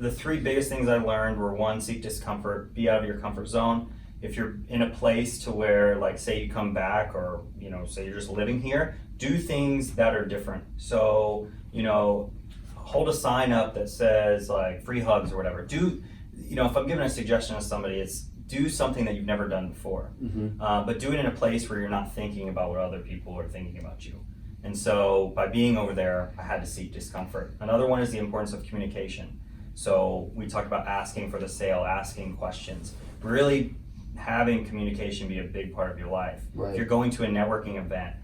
the three biggest things I learned were: one, seek discomfort, be out of your comfort zone. If you're in a place to where, like, say you come back, or, you know, say you're just living here, do things that are different. So, you know, hold a sign up that says like free hugs or whatever. You know, if I'm giving a suggestion to somebody, it's do something that you've never done before, but do it in a place where you're not thinking about what other people are thinking about you. And so by being over there, I had to seek discomfort. Another one is the importance of communication. So we talked about asking for the sale, asking questions, really having communication be a big part of your life. Right. If you're going to a networking event,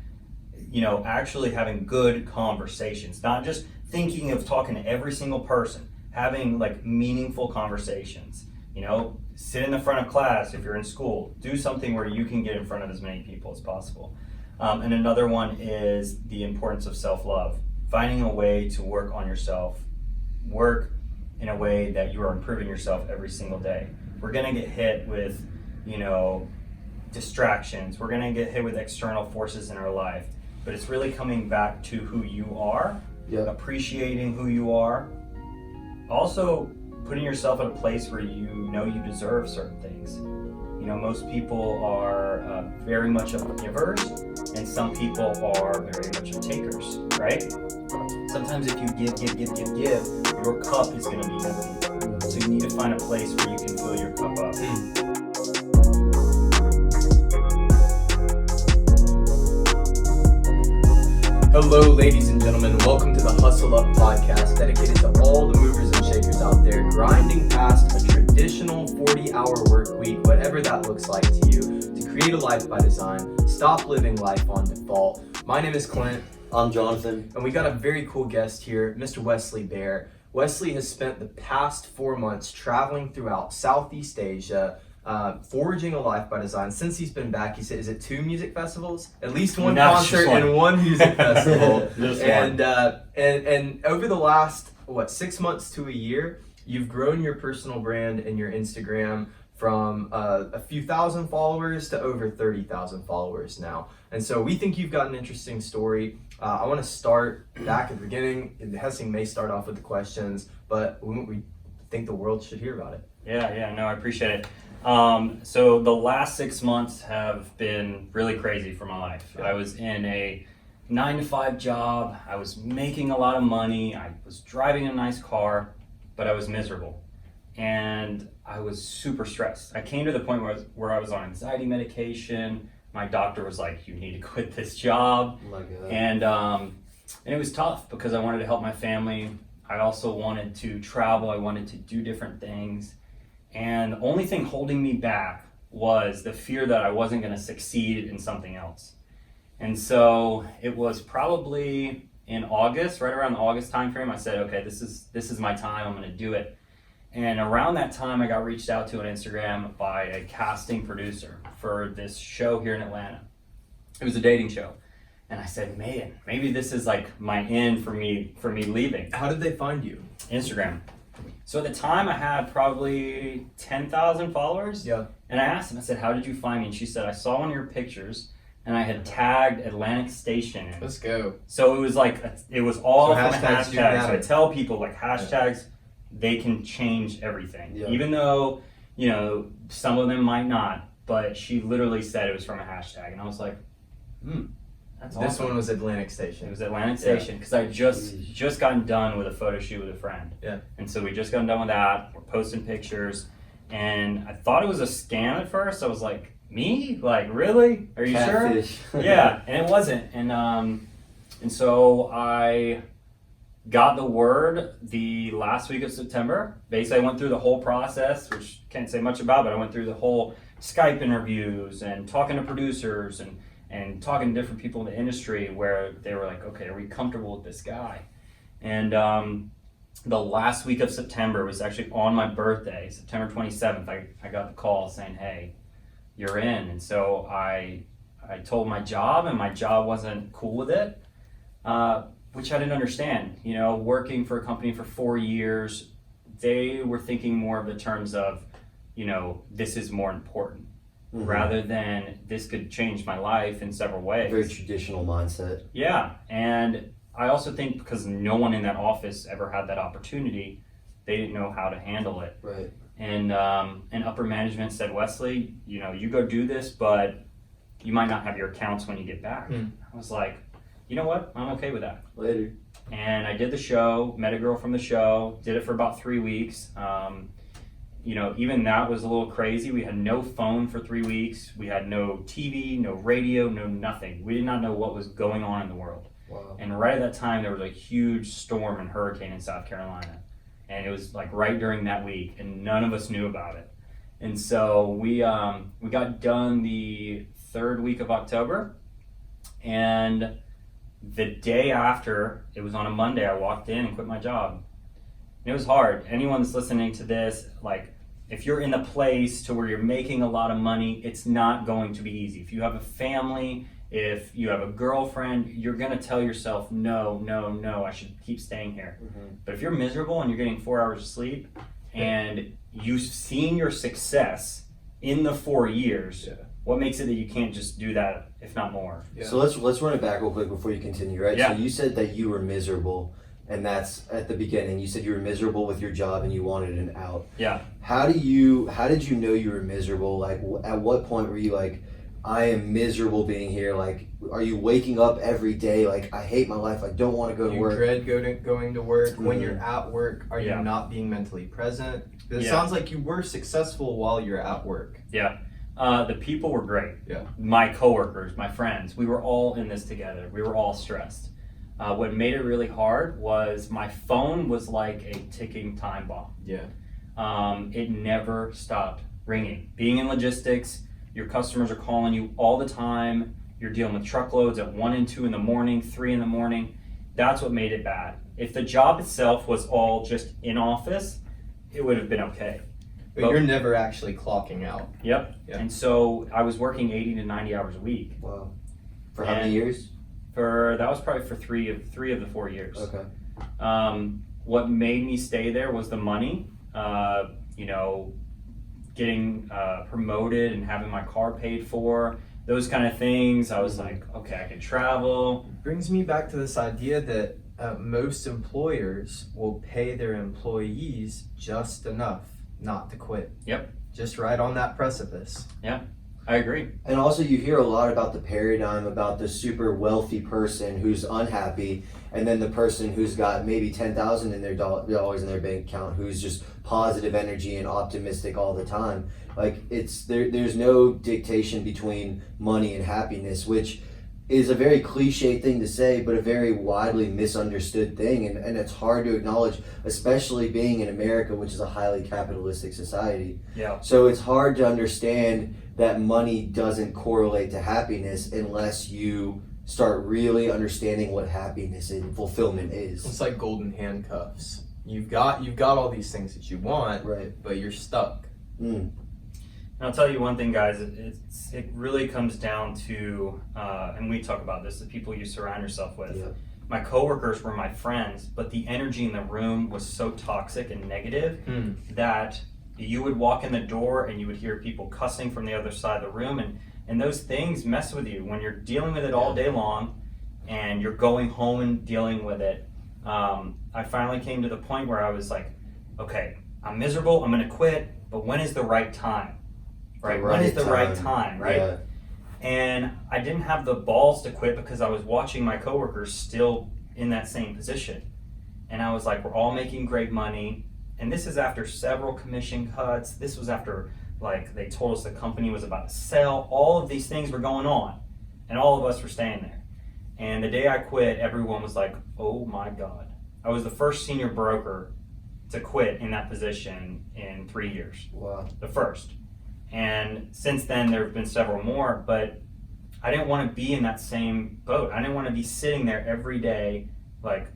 you know, actually having good conversations, not just thinking of talking to every single person, having like meaningful conversations. You know, sit in the front of class if you're in school, do something where you can get in front of as many people as possible. And another one is the importance of self-love, finding a way to work on yourself, work in a way that you are improving yourself every single day. We're gonna get hit with, you know, distractions. We're gonna get hit with external forces in our life, but it's really coming back to who you are, appreciating who you are. Also, putting yourself in a place where you know you deserve certain things. You know, most people are very much of givers, and some people are very much of takers, right? Sometimes if you give, your cup is gonna be empty. So you need to find a place where you can fill your cup up. Hello, ladies and gentlemen. Welcome to the Hustle Up podcast, dedicated to all the movers and shakers out there grinding past a traditional 40-hour work week, whatever that looks like to you, to create a life by design. Stop living life on default. My name is Clint. I'm Jonathan. And we got a very cool guest here, Mr. Westley Baer. Wesley has spent the past 4 months traveling throughout Southeast Asia, forging a life by design. Since he's been back, he said, is it 2 music festivals? At least one concert and 1 music festival. And over the last, 6 months to a year, you've grown your personal brand and your Instagram from a few thousand followers to over 30,000 followers now. And so we think you've got an interesting story. I want to start back at the beginning. Hessing may start off with the questions, but we think the world should hear about it. Yeah, no, I appreciate it. So the last 6 months have been really crazy for my life. I was in a 9-to-5 job. I was making a lot of money. I was driving a nice car, but I was miserable. And I was super stressed. I came to the point where I was on anxiety medication. My doctor was like, you need to quit this job. Oh my God. And it was tough because I wanted to help my family. I also wanted to travel. I wanted to do different things. And the only thing holding me back was the fear that I wasn't going to succeed in something else. And so it was probably in August, right around the August timeframe, I said, okay, this is my time. I'm going to do it. And around that time, I got reached out to on Instagram by a casting producer for this show here in Atlanta. It was a dating show. And I said, man, maybe this is like my end for me leaving. How did they find you? Instagram. So at the time I had probably 10,000 followers. Yeah. And I asked them, I said, how did you find me? And she said, I saw one of your pictures and I had tagged Atlantic Station in. Let's go. So it was like, it was all so from hashtags. So I tell people like hashtags, they can change everything. Yeah. Even though, you know, some of them might not, but she literally said it was from a hashtag. And I was like, that's awesome. This one was Atlantic Station. It was Atlantic Station because I just gotten done with a photo shoot with a friend. Yeah. And so we just gotten done with that. We're posting pictures, and I thought it was a scam at first. I was like, me? Like, really? Are you Catfish. sure? Yeah, and it wasn't. And so I got the word the last week of September. Basically, I went through the whole process, which can't say much about, but I went through the whole Skype interviews and talking to producers and talking to different people in the industry where they were like, okay, are we comfortable with this guy? And the last week of September was actually on my birthday, September 27th, I got the call saying, hey, you're in. And so I told my job, and my job wasn't cool with it, which I didn't understand. You know, working for a company for 4 years, they were thinking more of the terms of, you know, this is more important. Mm-hmm. Rather than this could change my life in several ways. Very traditional mindset. Yeah, and I also think because no one in that office ever had that opportunity, they didn't know how to handle it. Right. And upper management said, Wesley, you go do this, but you might not have your accounts when you get back. I was like, you know what? I'm okay with that. Later. And I did the show, met a girl from the show, did it for about 3 weeks. Even that was a little crazy. We had no phone for 3 weeks. We had no TV, no radio, no nothing. We did not know what was going on in the world. Wow. And right at that time, there was a huge storm and hurricane in South Carolina. And it was like right during that week, and none of us knew about it. And so we got done the 3rd week of October, and the day after, it was on a Monday, I walked in and quit my job. And it was hard. Anyone that's listening to this, like, if you're in a place to where you're making a lot of money, it's not going to be easy. If you have a family, if you have a girlfriend, you're gonna tell yourself, no, I should keep staying here. But if you're miserable and you're getting 4 hours of sleep, and you've seen your success in the 4 years, what makes it that you can't just do that, if not more? So let's run it back real quick before you continue, right? Yeah. So you said that you were miserable, and that's at the beginning. You said you were miserable with your job and you wanted an out. Yeah. How did you know you were miserable? Like, at what point were you like, I am miserable being here? Like, are you waking up every day like, I hate my life, I don't want to go to You work? dread going to work. When you're at work, are you Yeah. not being mentally present? It Yeah. sounds like you were successful while you're at work. Yeah. The people were great. Yeah. My coworkers, my friends, we were all in this together. We were all stressed. What made it really hard was my phone was like a ticking time bomb. Yeah. It never stopped ringing. Being in logistics, your customers are calling you all the time. You're dealing with truckloads at 1 and 2 in the morning, 3 in the morning. That's what made it bad. If the job itself was all just in office, it would have been okay. But you're never actually clocking out. Yep. Yeah. And so I was working 80 to 90 hours a week. Wow. For how many years? That was probably for three of the 4 years. Okay. What made me stay there was the money. Getting promoted and having my car paid for, those kind of things. I was like, okay, I can travel. Brings me back to this idea that most employers will pay their employees just enough not to quit. Yep. Just right on that precipice. I agree. And also, you hear a lot about the paradigm about the super wealthy person who's unhappy, and then the person who's got maybe $10,000 in their dollars in their bank account, who's just positive energy and optimistic all the time. Like, there's no dictation between money and happiness, which is a very cliche thing to say, but a very widely misunderstood thing, and it's hard to acknowledge, especially being in America, which is a highly capitalistic society. Yeah. So it's hard to understand that money doesn't correlate to happiness unless you start really understanding what happiness and fulfillment is. It's like golden handcuffs. You've got all these things that you want, Right. but you're stuck. Mm. And I'll tell you one thing, guys. It really comes down to, and we talk about this, the people you surround yourself with. Yeah. My coworkers were my friends, but the energy in the room was so toxic and negative that you would walk in the door and you would hear people cussing from the other side of the room, and those things mess with you when you're dealing with it all day long and you're going home and dealing with it. I finally came to the point where I was like, okay, I'm miserable, I'm gonna quit, but when is the right time? Right? When is the right time, right? Yeah. And I didn't have the balls to quit because I was watching my coworkers still in that same position. And I was like, we're all making great money. And this is after several commission cuts. This was after, like, they told us the company was about to sell. All of these things were going on. And all of us were staying there. And the day I quit, everyone was like, oh my God. I was the first senior broker to quit in that position in 3 years. Wow. The first. And since then, there have been several more, but I didn't want to be in that same boat. I didn't want to be sitting there every day, like,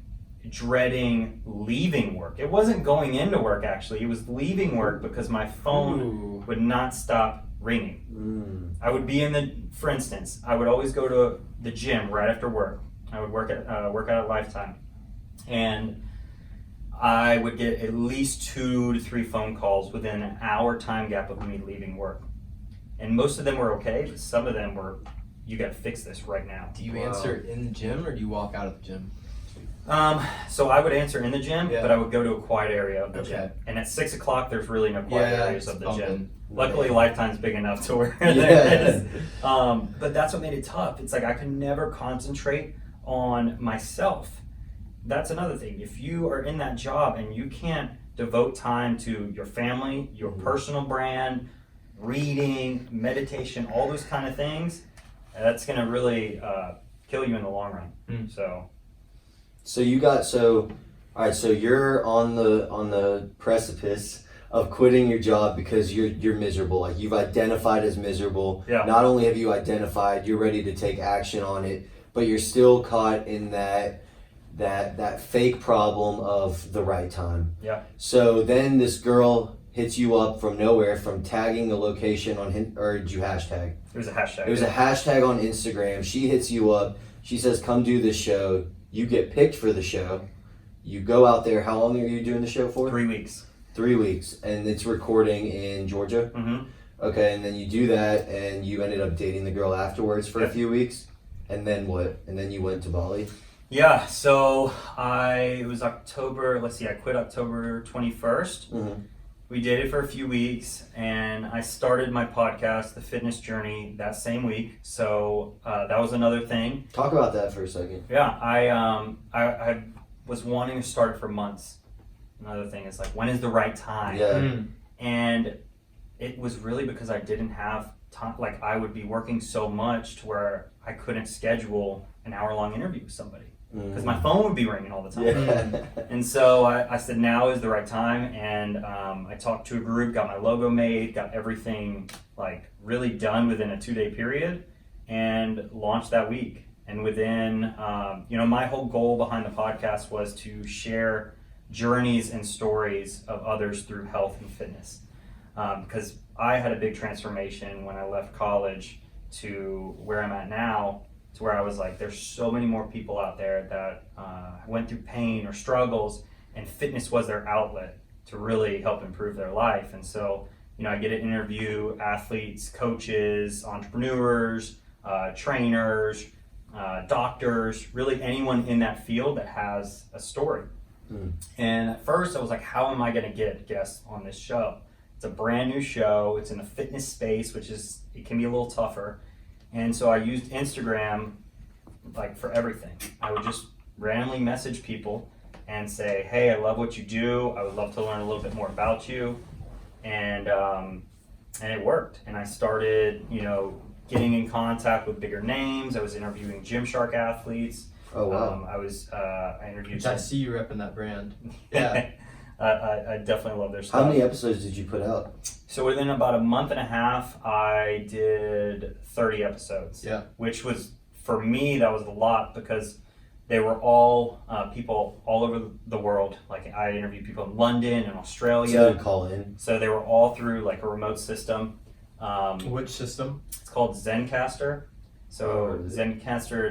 dreading leaving work. It wasn't going into work, actually. It was leaving work because my phone would not stop ringing. I would be for instance, I would always go to the gym right after work. I would work out at Lifetime. And I would get at least 2 to 3 phone calls within an hour time gap of me leaving work. And most of them were okay, but some of them were, you got to fix this right now. Do you answer in the gym or do you walk out of the gym? So I would answer in the gym, Yeah. but I would go to a quiet area of the Okay. gym. And at 6 o'clock, there's really no quiet areas it's of the pumping. gym. Luckily, Lifetime's big enough to where Yeah. there is. But that's what made it tough. It's like I could never concentrate on myself. That's another thing. If you are in that job and you can't devote time to your family, your personal brand, reading, meditation, all those kind of things, that's going to really kill you in the long run. So all right, so you're on the precipice of quitting your job because you're miserable. Like you've identified as miserable. Yeah. Not only have you identified, you're ready to take action on it, but you're still caught in that fake problem of the right time. Yeah. So then this girl hits you up from nowhere from tagging a location on or did you hashtag? It was a hashtag. It was a hashtag on Instagram. She hits you up. She says, "Come do this show." You get picked for the show. You go out there. How long are you doing the show for? 3 weeks. 3 weeks, and it's recording in Georgia. Mm-hmm. Okay, and then you do that, and you ended up dating the girl afterwards for a few weeks, and then what? And then you went to Bali. Yeah, so it was October, I quit October 21st. Mm-hmm. We dated for a few weeks, and I started my podcast, The Fitness Journey, that same week. So that was another thing. Talk about that for a second. Yeah, I was wanting to start it for months. Another thing is like, when is the right time? Yeah. And it was really because I didn't have time. Like I would be working so much to where I couldn't schedule an hour-long interview with somebody because my phone would be ringing all the time. Yeah. And so I said, now is the right time. And I talked to a group, got my logo made, got everything like really done within a 2-day period and launched that week. And within, my whole goal behind the podcast was to share journeys and stories of others through health and fitness. Because I had a big transformation when I left college to where I'm at now, to where I was like, there's so many more people out there that went through pain or struggles, and fitness was their outlet to really help improve their life. And so, I get to interview athletes, coaches, entrepreneurs, trainers, doctors, really anyone in that field that has a story. And at first I was like, how am I going to get guests on this show? It's a brand new show. It's in the fitness space, it can be a little tougher. And so I used Instagram like for everything. I would just randomly message people and say, hey, I love what you do. I would love to learn a little bit more about you. And it worked. And I started, getting in contact with bigger names. I was interviewing Gymshark athletes. Oh wow! I interviewed. I see you repping that brand. Yeah. I definitely love their stuff. How many episodes did you put out? So within about a month and a half, I did 30 episodes. Yeah. Which was, for me, that was a lot because they were all people all over the world. Like I interviewed people in London and Australia. So you call in. So they were all through like a remote system. Which system? It's called Zencaster. So Zencaster,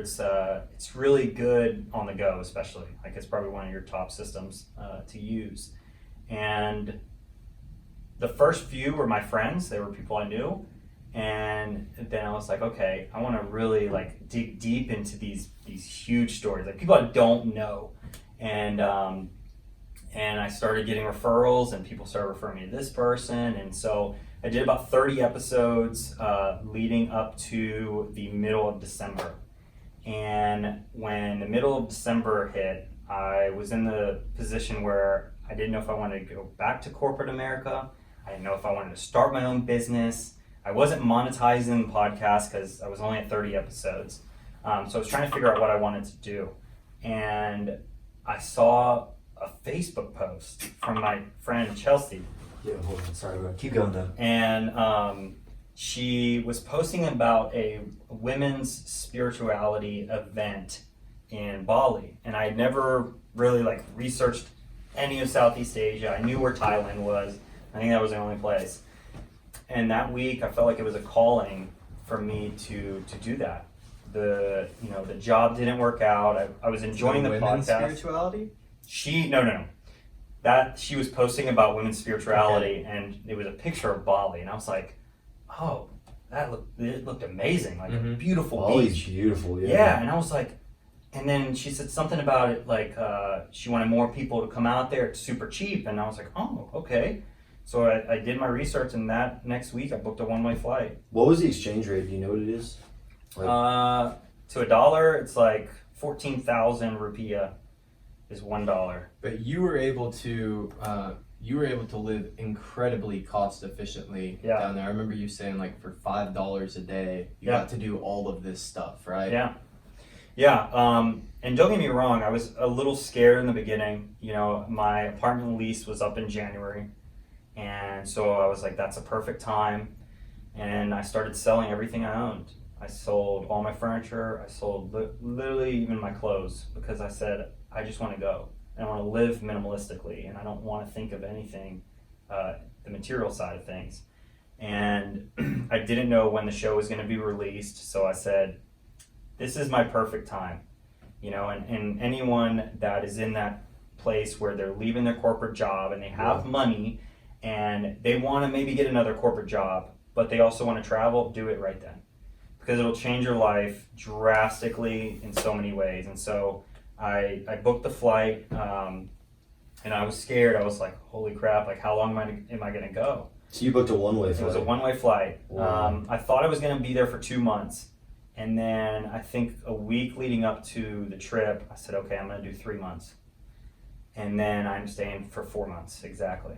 it's really good on the go, especially. Like it's probably one of your top systems to use. And the first few were my friends. They were people I knew. And then I was like, okay, I want to really like dig deep into these huge stories, like people I don't know. And I started getting referrals, and people started referring me to this person. And so I did about 30 episodes leading up to the middle of December. And when the middle of December hit, I was in the position where I didn't know if I wanted to go back to corporate America. I didn't know if I wanted to start my own business. I wasn't monetizing the podcast because I was only at 30 episodes. So I was trying to figure out what I wanted to do. And I saw a Facebook post from my friend Chelsea. Yeah, hold on. Sorry, bro. Keep going though. And she was posting about a women's spirituality event in Bali. And I had never really like researched any of Southeast Asia. I knew where Thailand was. I think that was the only place. And that week, I felt like it was a calling for me to do that. The job didn't work out. I was enjoying the women's podcast. Spirituality? No. That she was posting about women's spirituality, and it was a picture of Bali, and I was like, oh, it looked amazing, like a beautiful Bali's beach. beautiful, yeah. Yeah, and I was like, And then she said something about it, like she wanted more people to come out there. It's super cheap. And I was like, oh, okay. So I did my research, and that next week I booked a one-way flight. What was the exchange rate? Do you know what it is? To a dollar, it's like 14,000 rupiah is $1. But you were able to live incredibly cost efficiently down there. I remember you saying like for $5 a day, you got to do all of this stuff, right? Yeah. And don't get me wrong, I was a little scared in the beginning. You know, my apartment lease was up in January, and so I was like, that's a perfect time. And I started selling everything I owned. I sold all my furniture. I sold literally even my clothes, because I said, I just want to go. I want to live minimalistically, and I don't want to think of anything, the material side of things. And I didn't know when the show was going to be released, so I said, this is my perfect time. You know, and anyone that is in that place where they're leaving their corporate job and they have money and they want to maybe get another corporate job, but they also want to travel, do it right then. Because it'll change your life drastically in so many ways. And so I booked the flight, and I was scared. I was like, holy crap, like how long am I going to go? So you booked a one-way flight? It was a one-way flight. Wow. I thought I was going to be there for 2 months. And then I think a week leading up to the trip, I said, okay, I'm going to do 3 months. And then I'm staying for 4 months, exactly.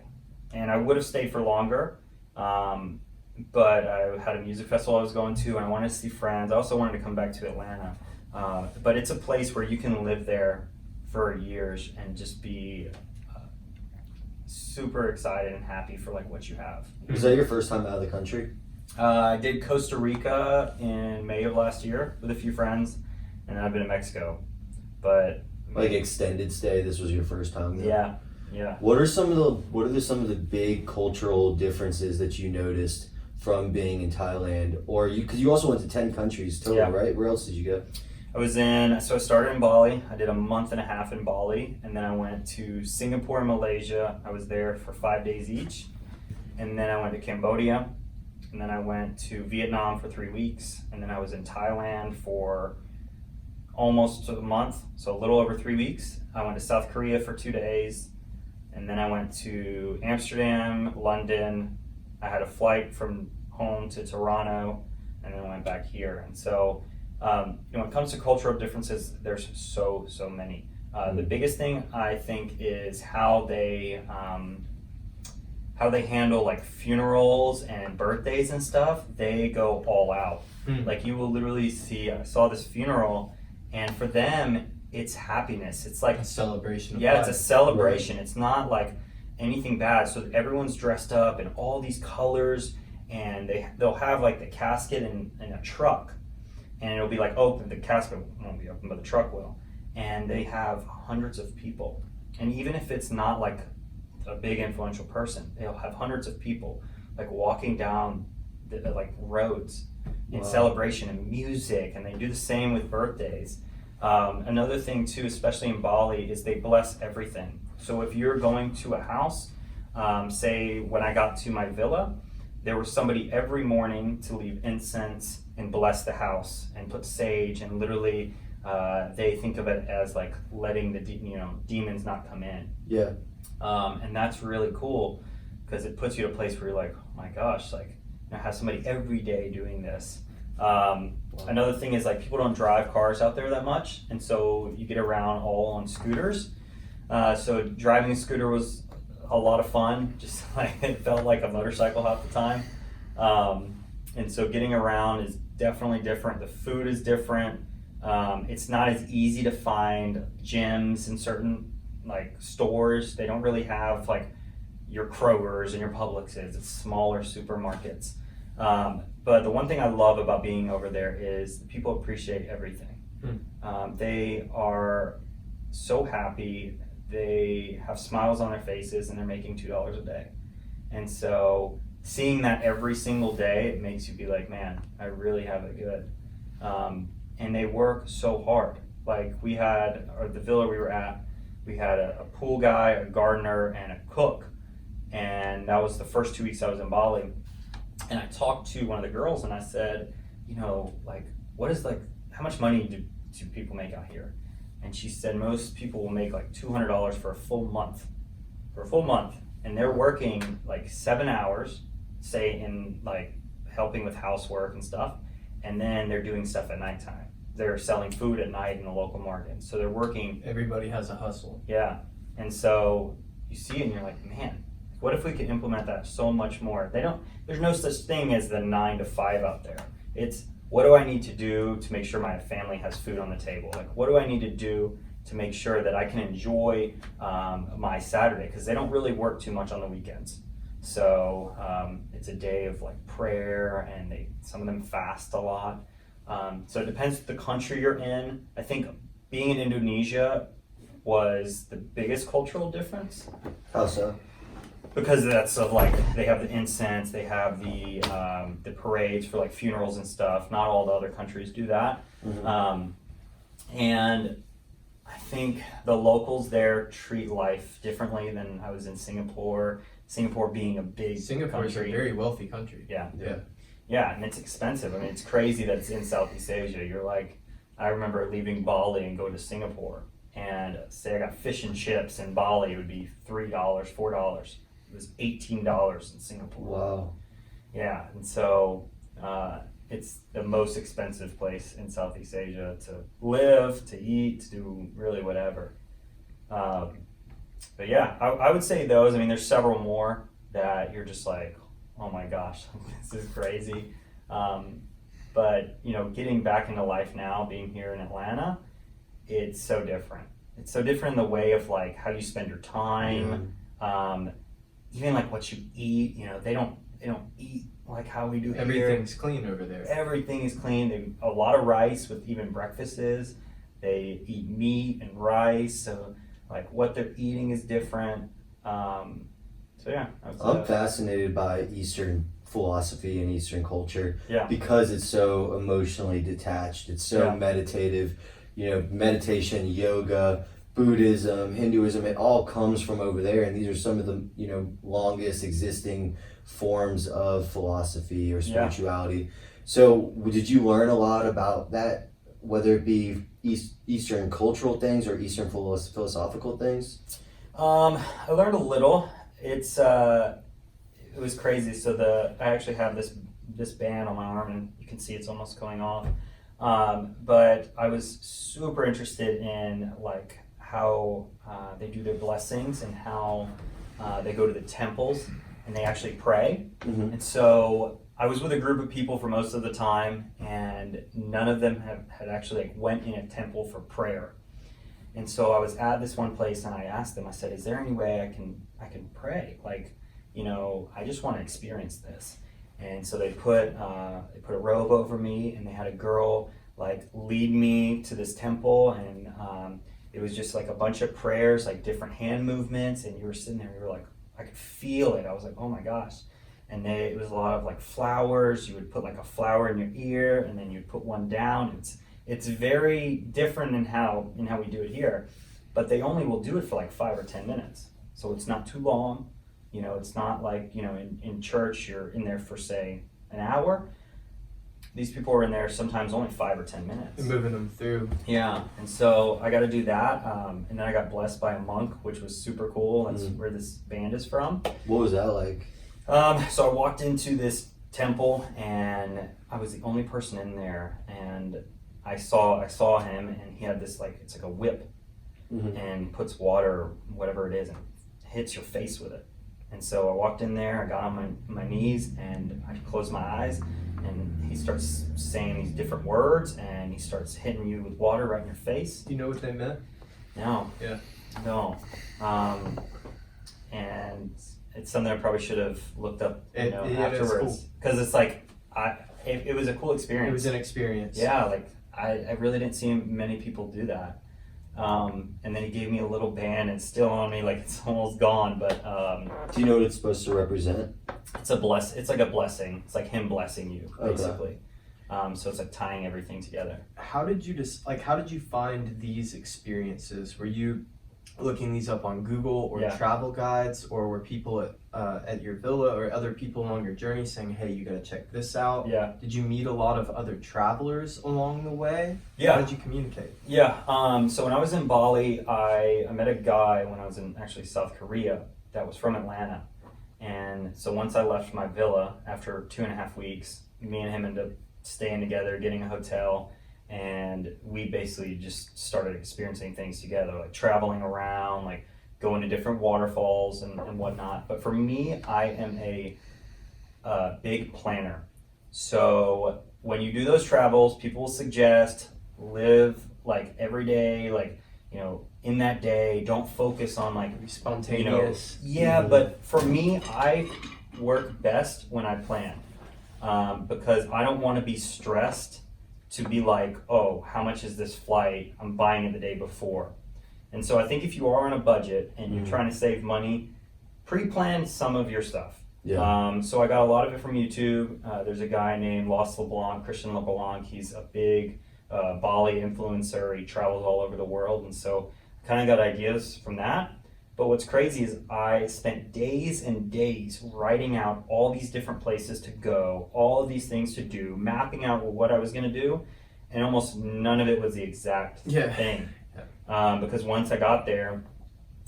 And I would have stayed for longer, but I had a music festival I was going to, and I wanted to see friends. I also wanted to come back to Atlanta. But it's a place where you can live there for years and just be super excited and happy for like what you have. Was that your first time out of the country? I did Costa Rica in May of last year with a few friends, and then I've been to Mexico. But Like extended stay, this was your first time there? Yeah. What are some of the big cultural differences that you noticed from being in Thailand? Or because you also went to 10 countries total, right? Where else did you go? I started in Bali. I did a month and a half in Bali, and then I went to Singapore and Malaysia. I was there for 5 days each. And then I went to Cambodia, and then I went to Vietnam for 3 weeks, and then I was in Thailand for almost a month, so a little over 3 weeks. I went to South Korea for 2 days, and then I went to Amsterdam, London. I had a flight from home to Toronto, and then I went back here. And so, when it comes to cultural differences, there's so many. The biggest thing I think is how they handle like funerals and birthdays and stuff. They go all out. Like you will literally see. I saw this funeral, and for them, it's happiness. It's like a celebration. It's a celebration. Right. It's not like anything bad. So everyone's dressed up in all these colors, and they'll have like the casket in a truck, and it'll be like open. The casket won't be open, but the truck will. And they have hundreds of people. And even if it's not like a big influential person, they'll have hundreds of people like walking down the like roads in celebration and music. And they do the same with birthdays. Another thing too, especially in Bali, is they bless everything. So if you're going to a house, say when I got to my villa, there was somebody every morning to leave incense and bless the house and put sage, and literally they think of it as like letting the demons not come in. Yeah. And that's really cool because it puts you in a place where you're like, oh my gosh, like I have somebody every day doing this. Another thing is like people don't drive cars out there that much, and so you get around all on scooters. So driving a scooter was a lot of fun. Just like it felt like a motorcycle half the time. And so getting around is definitely different. The food is different. It's not as easy to find gyms in certain like stores. They don't really have like your Kroger's and your Publix's. It's smaller supermarkets. But the one thing I love about being over there is people appreciate everything. They are so happy. They have smiles on their faces, and they're making $2 a day. And so seeing that every single day, it makes you be like, man, I really have it good. And they work so hard. Like we had, or the villa we were at, we had a pool guy, a gardener, and a cook. And that was the first 2 weeks I was in Bali. And I talked to one of the girls, and I said, like, what is like, how much money do people make out here? and she said most people will make like $200 for a full month. And they're working like 7 hours, say in like helping with housework and stuff, and then they're doing stuff at nighttime. They're selling food at night in the local market. So they're working. Everybody has a hustle. Yeah. And so you see it and you're like, man, what if we could implement that so much more? There's no such thing as the 9 to 5 out there. It's, what do I need to do to make sure my family has food on the table? Like, what do I need to do to make sure that I can enjoy my Saturday? Because they don't really work too much on the weekends. So it's a day of like prayer, and some of them fast a lot. So it depends the country you're in. I think being in Indonesia was the biggest cultural difference. How so? Because that's of like, they have the incense, they have the parades for like funerals and stuff. Not all the other countries do that. Mm-hmm. And I think the locals there treat life differently than I was in Singapore. Singapore being a big Singapore is a country. very wealthy country. Yeah. Yeah. Yeah, and it's expensive. I mean, it's crazy that it's in Southeast Asia. You're like, I remember leaving Bali and going to Singapore, and say I got fish and chips in Bali, it would be $3, $4. It was $18 in Singapore. Wow. Yeah, and so it's the most expensive place in Southeast Asia to live, to eat, to do really whatever. But yeah, I would say those. I mean, there's several more that you're just like, oh my gosh, this is crazy. But you know, getting back into life now, being here in Atlanta, it's so different. It's so different in the way of like how you spend your time, even like what you eat. You know, they don't eat like how we do here. Everything's clean over there. Everything is clean. A lot of rice with even breakfast is. They eat meat and rice, so like what they're eating is different. So yeah, I'm fascinated by Eastern philosophy and Eastern culture, Yeah. because it's so emotionally detached. It's so Yeah. meditative. You know, meditation, yoga, Buddhism, Hinduism, it all comes from over there, and these are some of the, you know, longest existing forms of philosophy or Yeah. spirituality. So did you learn a lot about that, whether it be Eastern cultural things or Eastern philosophical things? I learned a little. It was crazy. So I actually have this band on my arm, and you can see it's almost going off. But I was super interested in like how they do their blessings and how they go to the temples and they actually pray. Mm-hmm. And so I was with a group of people for most of the time, and none of them had actually like went in a temple for prayer. And so I was at this one place, and I asked them, I said, is there any way I can pray? Like, you know, I just want to experience this. And so they put a robe over me, and they had a girl like lead me to this temple, and it was just like a bunch of prayers, like different hand movements, and you were sitting there, you were like, I could feel it. I was like, oh my gosh. And it was a lot of like flowers. You would put like a flower in your ear, and then you'd put one down. It's very different in how we do it here, but they only will do it for like 5 or 10 minutes. So it's not too long. You know, it's not like, you know, in church, you're in there for say an hour. These people are in there sometimes only 5 or 10 minutes. You're moving them through. Yeah, and so I got to do that. And then I got blessed by a monk, which was super cool. That's where this band is from. What was that like? So I walked into this temple, and I was the only person in there, and I saw him, and he had this like, it's like a whip, and puts water, whatever it is, and hits your face with it. And so I walked in there, I got on my knees, and I closed my eyes, and he starts saying these different words, and he starts hitting you with water right in your face. Do you know what they meant? No. Yeah. No. And it's something I probably should have looked up, afterwards, because it's like it was a cool experience. It was an experience. Yeah, like I really didn't see many people do that. And then he gave me a little band, and it's still on me, like it's almost gone. But do you know what it's supposed to represent? It's like a blessing. It's like him blessing you, basically. Okay. So it's like tying everything together. How did you how did you find these experiences? Were you looking these up on Google or Yeah. travel guides, or were people at your villa or other people along your journey saying, hey, you gotta check this out? Yeah. Did you meet a lot of other travelers along the way? How Yeah. did you communicate? Yeah. So when I was in Bali, I met a guy when I was in actually South Korea that was from Atlanta. And so once I left my villa after 2.5 weeks, me and him ended up staying together, getting a hotel, and we basically just started experiencing things together, like traveling around, like going to different waterfalls and whatnot. But for me, I am a big planner. So when you do those travels, people will suggest live like every day, like, you know, in that day, don't focus on like, Be spontaneous. yeah, but for me, I work best when I plan, because I don't want to be stressed to be like, oh, how much is this flight? I'm buying it the day before. And so I think if you are on a budget and you're trying to save money, pre-plan some of your stuff. Yeah. So I got a lot of it from YouTube. There's a guy named Christian LeBlanc. He's a big Bali influencer. He travels all over the world. And so I kind of got ideas from that. But what's crazy is I spent days and days writing out all these different places to go, all of these things to do, mapping out what I was going to do, and almost none of it was the exact thing. Because once I got there,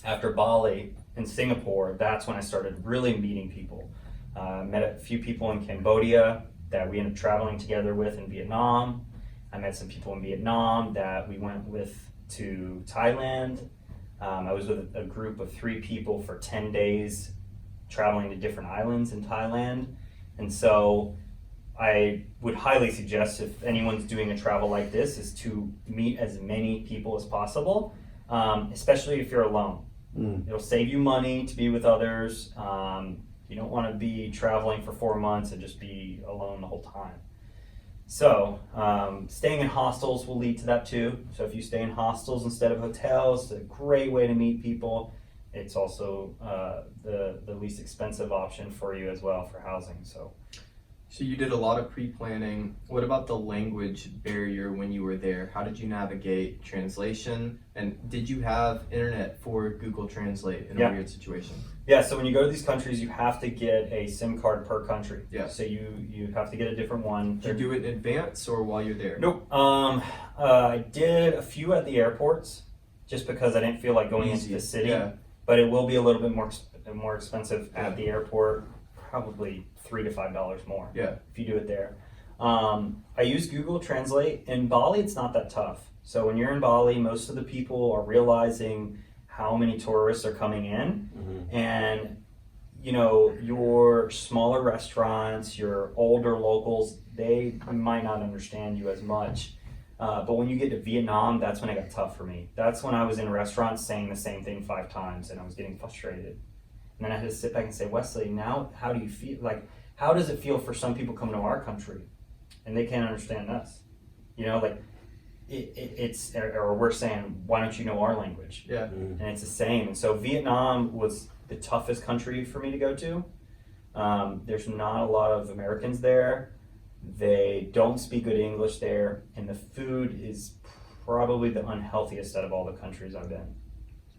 after Bali and Singapore, that's when I started really meeting people. Met a few people in Cambodia that we ended up traveling together with in Vietnam. I met some people in Vietnam that we went with to Thailand. I was with a group of 3 people for 10 days traveling to different islands in Thailand. And so I would highly suggest, if anyone's doing a travel like this, is to meet as many people as possible, especially if you're alone. It'll save you money to be with others. You don't want to be traveling for 4 months and just be alone the whole time. So staying in hostels will lead to that too. So if you stay in hostels instead of hotels, it's a great way to meet people. It's also the least expensive option for you as well for housing. So you did a lot of pre-planning. What about the language barrier when you were there? How did you navigate translation? And did you have internet for Google Translate in a weird situation? Yeah, so when you go to these countries, you have to get a SIM card per country. Yeah. So you have to get a different one. Did you do it in advance or while you're there? Nope. I did a few at the airports just because I didn't feel like going into the city. Yeah. But it will be a little bit more expensive at the airport, probably $3 to $5 more. Yeah. If you do it there. I use Google Translate. In Bali, it's not that tough. So when you're in Bali, most of the people are realizing how many tourists are coming in, and you know, your smaller restaurants, your older locals, they might not understand you as much. But when you get to Vietnam, that's when it got tough for me. That's when I was in restaurants saying the same thing 5 times and I was getting frustrated. And then I had to sit back and say, Wesley, now how do you feel? Like, how does it feel for some people coming to our country and they can't understand us? You know, like it's, or we're saying, why don't you know our language? Yeah. And it's the same. And so Vietnam was the toughest country for me to go to. There's not a lot of Americans there. They don't speak good English there, and the food is probably the unhealthiest out of all the countries I've been.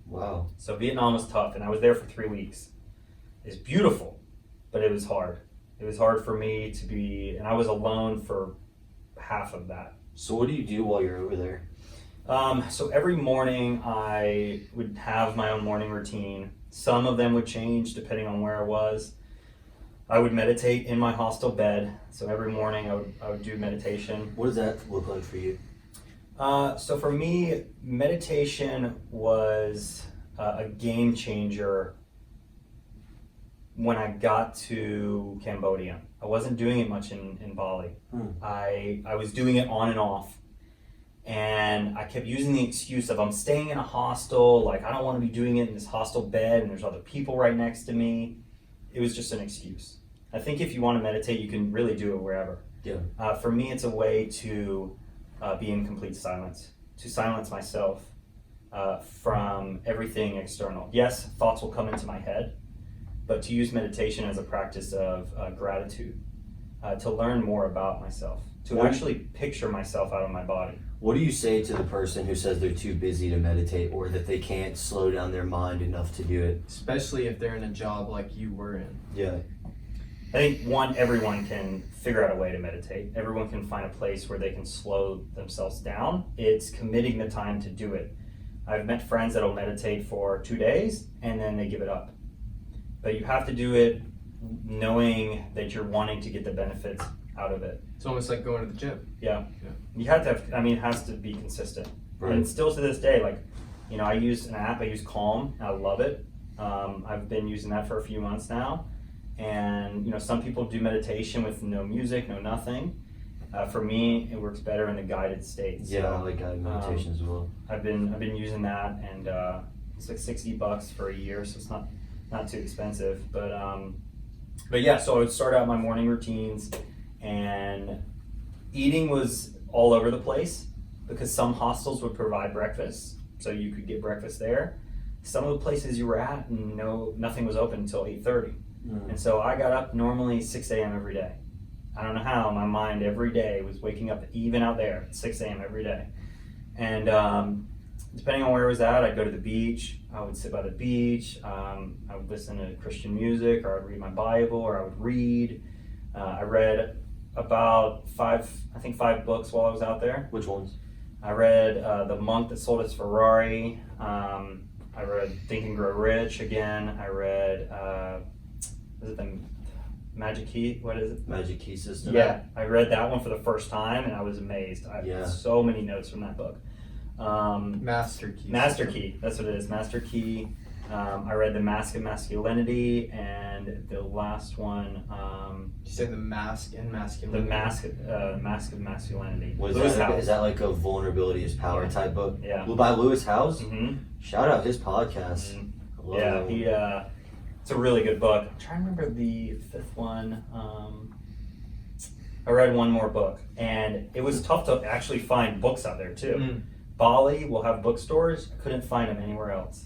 Wow. So Vietnam was tough, and I was there for 3 weeks. It's beautiful, but it was hard. It was hard for me to be, and I was alone for half of that. So what do you do while you're over there? So every morning I would have my own morning routine. Some of them would change depending on where I was. I would meditate in my hostel bed. So every morning I would do meditation. What does that look like for you? So for me, meditation was a game changer when I got to Cambodia. I wasn't doing it much in Bali. I was doing it on and off. And I kept using the excuse of I'm staying in a hostel, like I don't want to be doing it in this hostel bed and there's other people right next to me. It was just an excuse. I think if you want to meditate, you can really do it wherever. Yeah. For me, it's a way to be in complete silence, to silence myself from everything external. Yes, thoughts will come into my head, but to use meditation as a practice of gratitude, to learn more about myself, to actually picture myself out of my body. What do you say to the person who says they're too busy to meditate or that they can't slow down their mind enough to do it? Especially if they're in a job like you were in. Yeah. I think everyone can figure out a way to meditate. Everyone can find a place where they can slow themselves down. It's committing the time to do it. I've met friends that'll meditate for 2 days and then they give it up. But you have to do it knowing that you're wanting to get the benefits out of it. It's almost like going to the gym. Yeah. You have to have, it has to be consistent. Right. And still to this day, like, I use an app, I use Calm, I love it. I've been using that for a few months now. And, some people do meditation with no music, no nothing. For me, it works better in the guided states. Yeah, So, I like guided meditation as well. I've been using that, and it's like $60 for a year, so it's not too expensive. But yeah, so I would start out my morning routines, and eating was all over the place because some hostels would provide breakfast, so you could get breakfast there. Some of the places you were at, nothing was open until 8:30, and so I got up normally 6 a.m. every day. I don't know how, my mind every day was waking up, even out there, at 6 a.m. every day. And depending on where I was at, I'd go to the beach, I would sit by the beach, I would listen to Christian music, or I would read my Bible, or I would read. I read about five books while I was out there. Which ones? I read The Monk That Sold His Ferrari. I read Think and Grow Rich again. I read, is it the Magic Key? What is it? Magic Key System. Yeah, I read that one for the first time and I was amazed. I had so many notes from that book. Master Key. Master Key, that's what it is, Master Key. I read The Mask of Masculinity, and the last one, Did you say The Mask and Masculinity? The Mask of Masculinity. Is that like a vulnerability is power type book? Yeah. By Lewis Howes? Mm-hmm. Shout out his podcast. Mm-hmm. Yeah, it's a really good book. I'm trying to remember the fifth one. I read one more book, and it was tough to actually find books out there too. Bali will have bookstores. I couldn't find them anywhere else.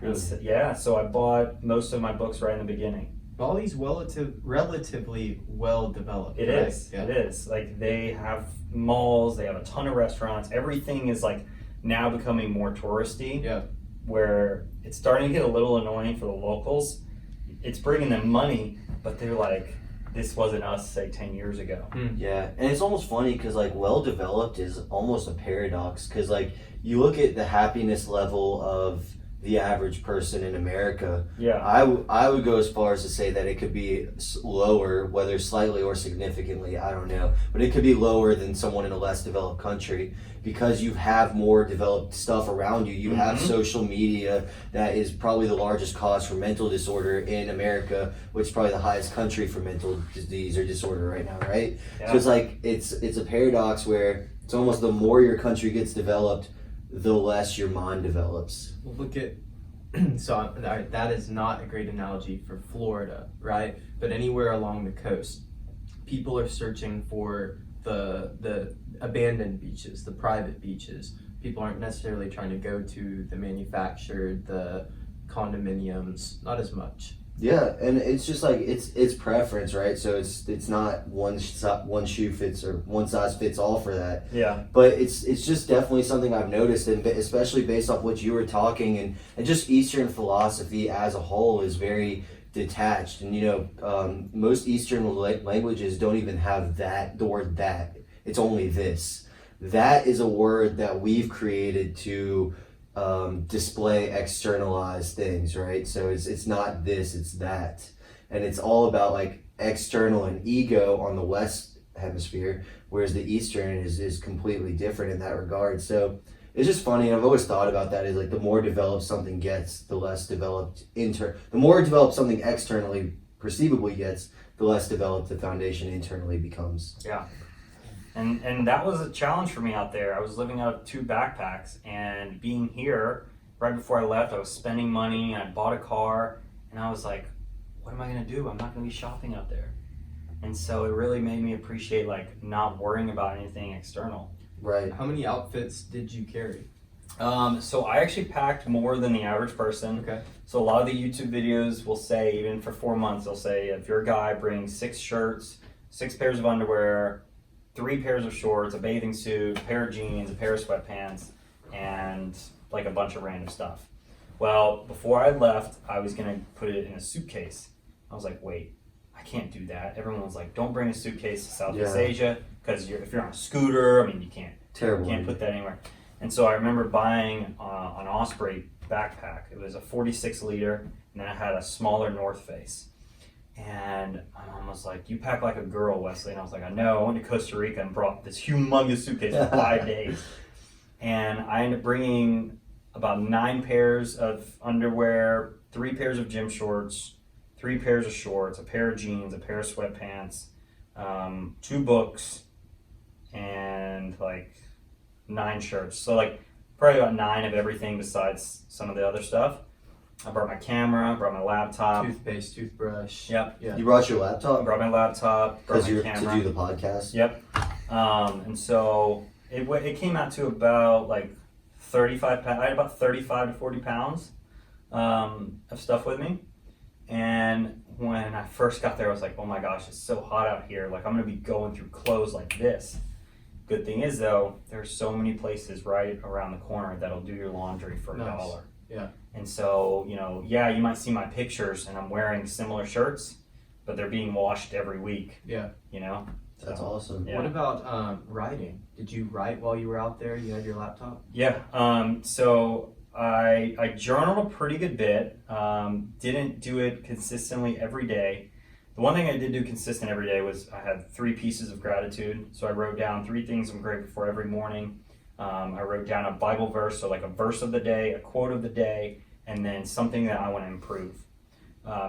Really? Yeah, so I bought most of my books right in the beginning. Bali's relatively well developed. It right? is. Yeah. It is. Like, they have malls, they have a ton of restaurants. Everything is like now becoming more touristy. Yeah. Where it's starting to get a little annoying for the locals. It's bringing them money, but they're like, this wasn't us, say, 10 years ago. Yeah, and it's almost funny because like well developed is almost a paradox because like you look at the happiness level of the average person in America. Yeah. I would go as far as to say that it could be lower, whether slightly or significantly, I don't know, but it could be lower than someone in a less developed country because you have more developed stuff around you. You have social media that is probably the largest cause for mental disorder in America, which is probably the highest country for mental disease or disorder right now, right? Yeah. So it's like it's a paradox where it's almost the more your country gets developed, the less your mind develops. Well, look at that is not a great analogy for Florida, right? But anywhere along the coast, people are searching for the abandoned beaches, the private beaches. People aren't necessarily trying to go to the manufactured, the condominiums, not as much. Yeah, and it's just like it's preference, right? So it's not one shoe fits or one size fits all for that. Yeah. But it's just definitely something I've noticed, and especially based off what you were talking, and just Eastern philosophy as a whole is very detached. And most Eastern languages don't even have the word that. It's only this. That is a word that we've created to display externalized things, right? So it's not this, it's that. And it's all about like external and ego on the West hemisphere, whereas the Eastern is completely different in that regard. So it's just funny, and I've always thought about that, is like the more developed something gets, the less developed the more developed something externally perceivably gets, the less developed the foundation internally becomes. Yeah. And that was a challenge for me out there. I was living out of 2 backpacks, and being here, right before I left, I was spending money, and I bought a car, and I was like, what am I gonna do? I'm not gonna be shopping out there. And so it really made me appreciate like not worrying about anything external. Right. How many outfits did you carry? So I actually packed more than the average person. Okay. So a lot of the YouTube videos will say, even for 4 months, they'll say, if you're a guy, bring 6 shirts, 6 pairs of underwear, 3 pairs of shorts, a bathing suit, a pair of jeans, a pair of sweatpants, and like a bunch of random stuff. Well, before I left, I was gonna put it in a suitcase. I was like, wait, I can't do that. Everyone was like, don't bring a suitcase to Southeast Asia, because if you're on a scooter, I mean, you can't put that anywhere. And so I remember buying an Osprey backpack. It was a 46 liter, and then I had a smaller North Face. And my mom was like, you pack like a girl, Wesley. And I was like, I know. I went to Costa Rica and brought this humongous suitcase for 5 days. And I ended up bringing about 9 pairs of underwear, 3 pairs of gym shorts, 3 pairs of shorts, a pair of jeans, a pair of sweatpants, 2 books, and like 9 shirts. So like probably about 9 of everything besides some of the other stuff. I brought my camera, brought my laptop. Toothpaste, toothbrush. Yep. Yeah. You brought your I laptop? brought my laptop, brought Because my you're camera. to do the podcast? Yep. And so it came out to about like 35 pounds. I had about 35 to 40 pounds of stuff with me. And when I first got there, I was like, oh my gosh, it's so hot out here. Like, I'm going to be going through clothes like this. Good thing is, though, there's so many places right around the corner that'll do your laundry for $1. Yeah. And so, you might see my pictures and I'm wearing similar shirts, but they're being washed every week. Yeah. That's awesome. Yeah. What about writing? Did you write while you were out there? You had your laptop? Yeah. So I journaled a pretty good bit. Didn't do it consistently every day. The one thing I did do consistent every day was I had 3 pieces of gratitude. So I wrote down 3 things I'm grateful for every morning. I wrote down a Bible verse, so like a verse of the day, a quote of the day, and then something that I want to improve.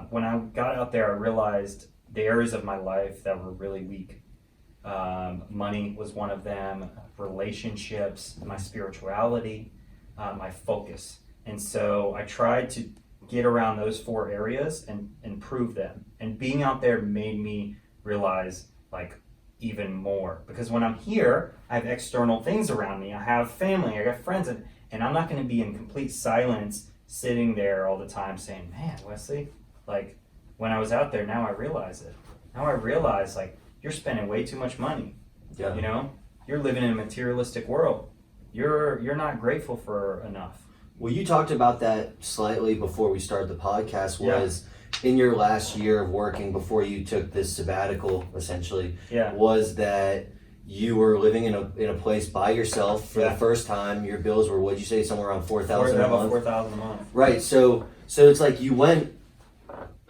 When I got out there, I realized the areas of my life that were really weak. Money was one of them, relationships, my spirituality, my focus. And so I tried to get around those 4 areas and improve them. And being out there made me realize like even more, because when I'm here, I have external things around me. I have family, I got friends, and I'm not going to be in complete silence sitting there all the time saying, man, Wesley, like when I was out there, now I realize it. Now I realize like you're spending way too much money. Yeah. You're living in a materialistic world. You're not grateful for enough. Well, you talked about that slightly before we started the podcast, was in your last year of working before you took this sabbatical, essentially, was that you were living in a place by yourself for the first time. Your bills were, what'd you say, somewhere around $4,000 a month? $4,000 a month. Right, so it's like you went,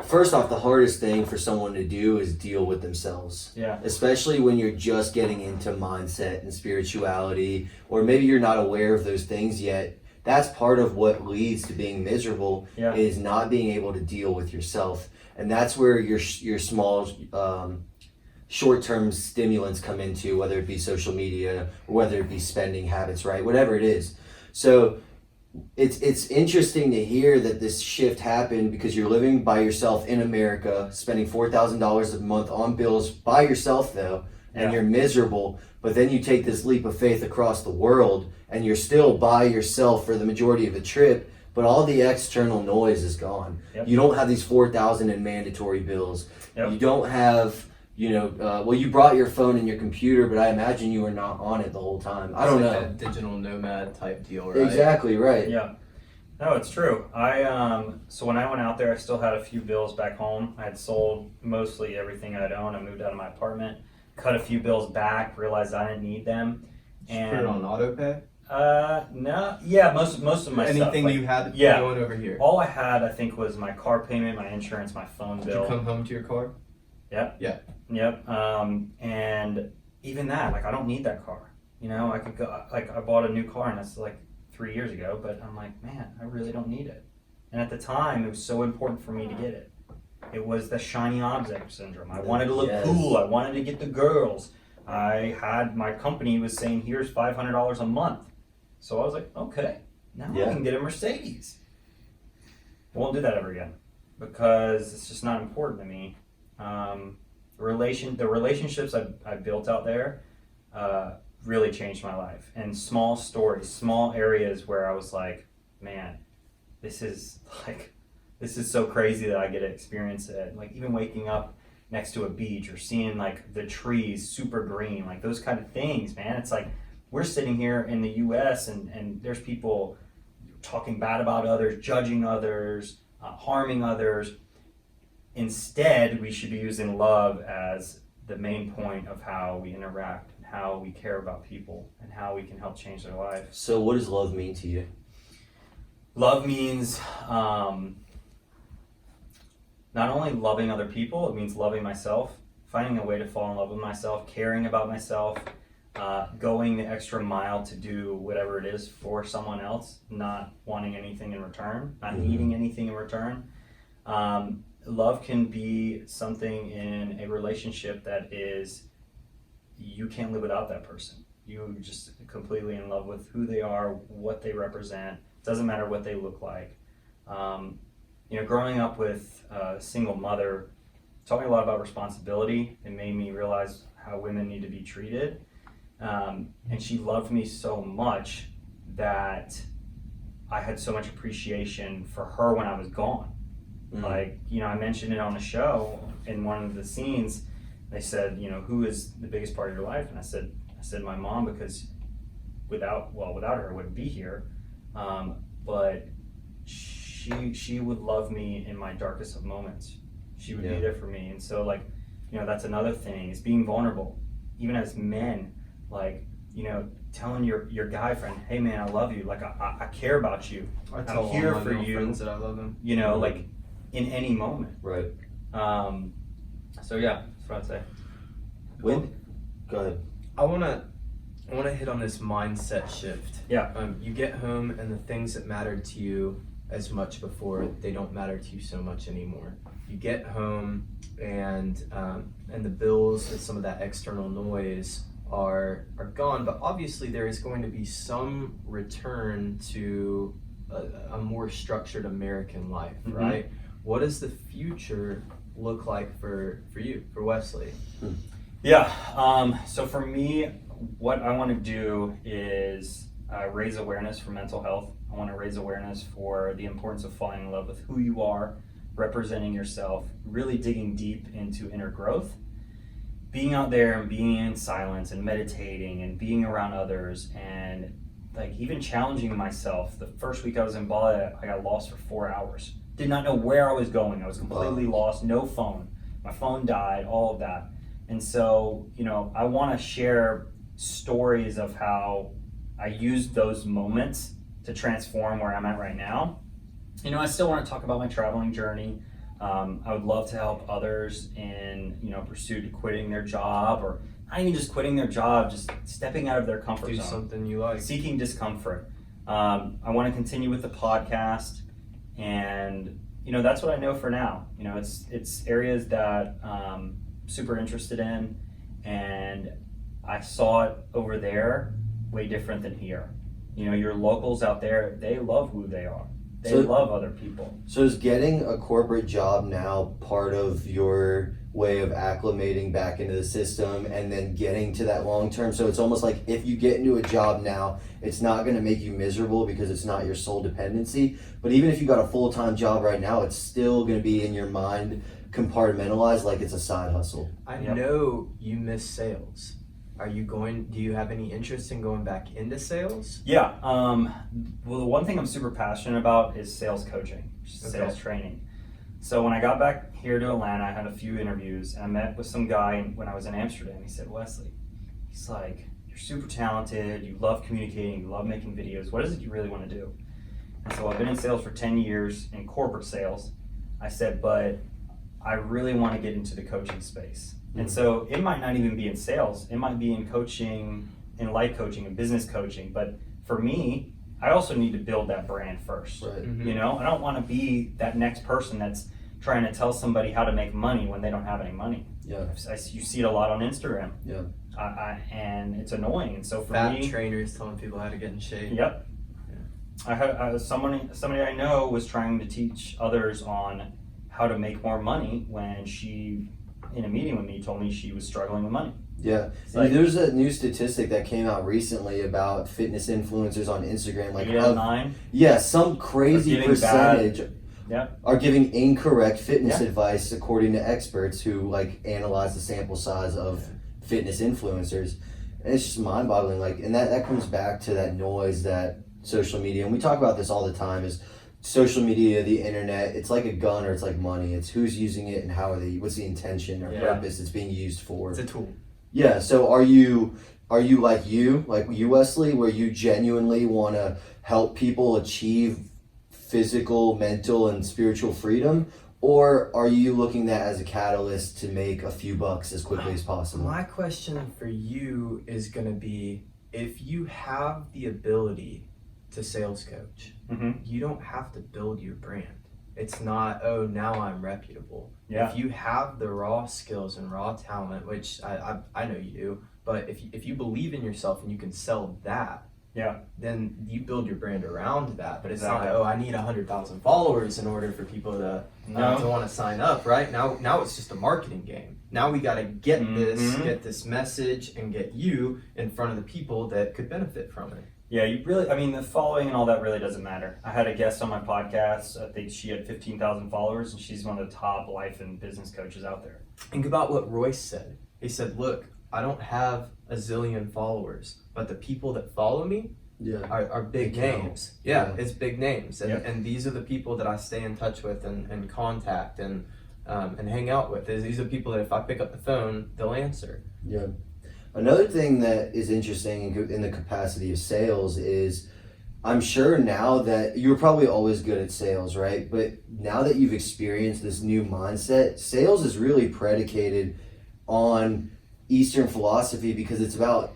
first off, the hardest thing for someone to do is deal with themselves. Yeah. Especially when you're just getting into mindset and spirituality, or maybe you're not aware of those things yet. That's part of what leads to being miserable, is not being able to deal with yourself. And that's where your small short-term stimulants come into, whether it be social media or whether it be spending habits, right? Whatever it is. So it's interesting to hear that this shift happened because you're living by yourself in America, spending $4,000 a month on bills by yourself though, and you're miserable. But then you take this leap of faith across the world and you're still by yourself for the majority of the trip, but all the external noise is gone. You don't have these 4,000 in mandatory bills. You don't have, well, you brought your phone and your computer, but I imagine you were not on it the whole time. I don't know. Like a digital nomad type deal, right? Exactly, right. Yeah. No, it's true. So when I went out there, I still had a few bills back home. I had sold mostly everything I'd owned. I moved out of my apartment, cut a few bills back, realized I didn't need them. And put it on auto pay? No, yeah, most of my stuff. Anything you had going over here? All I had, I think, was my car payment, my insurance, my phone bill. Did you come home to your car? Yep. Yeah. Yep. And even that, like, I don't need that car. I could go, like, I bought a new car, and that's like 3 years ago, but I'm like, man, I really don't need it. And at the time, it was so important for me to get it. It was the shiny object syndrome. I wanted to look cool. I wanted to get the girls. My company was saying, here's $500 a month. So I was like, okay, now I can get a Mercedes. I won't do that ever again because it's just not important to me. The relationships I built out there really changed my life. And small stories, small areas where I was like, man, this is so crazy that I get to experience it. Like even waking up next to a beach, or seeing like the trees super green, like those kind of things, man. It's like we're sitting here in the US and there's people talking bad about others, judging others, harming others. Instead, we should be using love as the main point of how we interact, and how we care about people, and how we can help change their life. So what does love mean to you? Love means not only loving other people, it means loving myself, finding a way to fall in love with myself, caring about myself, going the extra mile to do whatever it is for someone else, not wanting anything in return, not needing anything in return. Love can be something in a relationship that is, you can't live without that person. You're just completely in love with who they are, what they represent. Doesn't matter what they look like. Growing up with a single mother taught me a lot about responsibility. It made me realize how women need to be treated. And she loved me so much that I had so much appreciation for her when I was gone. Like, I mentioned it on the show in one of the scenes. They said, who is the biggest part of your life? And I said my mom, because without her I wouldn't be here. But she would love me in my darkest of moments. She would be there for me. And so that's another thing, is being vulnerable. Even as men, telling your guy friend, hey man, I love you. Like I care about you. I'm here for you. Friends that I love them. In any moment. Right. So yeah, that's what I'd say. Go ahead. I wanna hit on this mindset shift. Yeah. You get home and the things that mattered to you as much before, they don't matter to you so much anymore. You get home and the bills and some of that external noise are gone, but obviously there is going to be some return to a more structured American life, right? What does the future look like for you, for Wesley? Yeah, so for me, what I want to do is raise awareness for mental health. I want to raise awareness for the importance of falling in love with who you are, representing yourself, really digging deep into inner growth, being out there and being in silence and meditating and being around others, and even challenging myself. The first week I was in Bali, I got lost for 4 hours. Did not know where I was going. I was completely lost, no phone. My phone died, all of that. And so, I want to share stories of how I used those moments to transform where I'm at right now. I still want to talk about my traveling journey. I would love to help others in, pursuit of quitting their job, or not even just quitting their job, just stepping out of their comfort zone. Do something you like. Seeking discomfort. I want to continue with the podcast, and that's what I know for now. It's areas that I'm super interested in, and I saw it over there way different than here. Your locals out there, they love who they are. They love other people. So is getting a corporate job now part of your way of acclimating back into the system and then getting to that long term? So it's almost like if you get into a job now, it's not going to make you miserable because it's not your sole dependency. But even if you got a full-time job right now, it's still going to be in your mind compartmentalized like it's a side hustle. I know you miss sales. Do you have any interest in going back into sales? Yeah. Well, the one thing I'm super passionate about is sales coaching, sales training. So when I got back here to Atlanta, I had a few interviews, and I met with some guy when I was in Amsterdam. He said, Wesley, he's like, you're super talented, you love communicating, you love making videos. What is it you really want to do? And so I've been in sales for 10 years, in corporate sales. I said, but I really want to get into the coaching space. And so it might not even be in sales. It might be in coaching, in life coaching and business coaching. But for me, I also need to build that brand first. Right. I don't want to be that next person that's trying to tell somebody how to make money when they don't have any money. Yeah. You see it a lot on Instagram. Yeah. And it's annoying. And so for me, trainers telling people how to get in shape. Yep. Yeah. I had somebody I know was trying to teach others on how to make more money when she, in a meeting with me, told me she was struggling with money. Yeah, there's a new statistic that came out recently about fitness influencers on Instagram, 8 out of 9. Yeah, some crazy percentage are giving incorrect fitness Yeah. advice according to experts who like analyze the sample size of fitness influencers. And it's just mind-boggling. Like, and that comes back to that noise that social media, and we talk about this all the time, is social media, the internet, it's like a gun or it's like money. It's who's using it and how are they, what's the intention or purpose it's being used for. It's a tool. Yeah, so are you like you, Wesley, where you genuinely want to help people achieve physical, mental, and spiritual freedom? Or are you looking at that as a catalyst to make a few bucks as quickly as possible? My question for you is going to be, if you have the ability to sales coach, you don't have to build your brand. It's not, oh, now I'm reputable. Yeah. If you have the raw skills and raw talent, which I know you do, but if you believe in yourself and you can sell that, then you build your brand around that. But it's not, oh, I need 100,000 followers in order for people to want to sign up, right? Now it's just a marketing game. Now we got to get this message and get you in front of the people that could benefit from it. Yeah, you really, I mean, the following and all that really doesn't matter. I had a guest on my podcast. I think she had 15,000 followers, and she's one of the top life and business coaches out there. Think about what Royce said. He said, look, I don't have a zillion followers, but the people that follow me are big names. Yeah, it's big names. And these are the people that I stay in touch with and contact and hang out with. These are the people that if I pick up the phone, they'll answer. Yeah. Another thing that is interesting in the capacity of sales is, I'm sure now that you were probably always good at sales, right? But now that you've experienced this new mindset, sales is really predicated on Eastern philosophy because it's about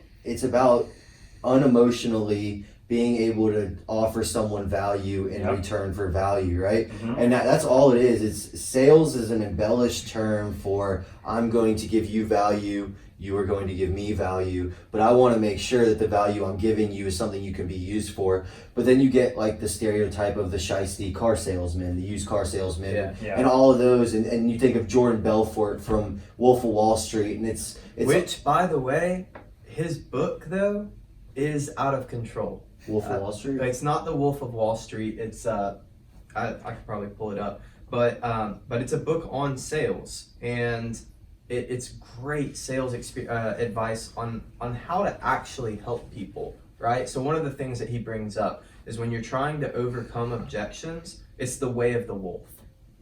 unemotionally being able to offer someone value in return for value, right? And that's all it is. It's sales is an embellished term for I'm going to give you value, you are going to give me value, but I want to make sure that the value I'm giving you is something you can be used for. But then you get like the stereotype of the shiesty car salesman, the used car salesman, and all of those, and you think of Jordan Belfort from Wolf of Wall Street, and it's which, by the way, his book though is out of control. Wolf of Wall Street. It's not the Wolf of Wall Street. It's I could probably pull it up, but it's a book on sales, and it's great sales advice on how to actually help people, right? So one of the things that he brings up is when you're trying to overcome objections, it's the way of the wolf.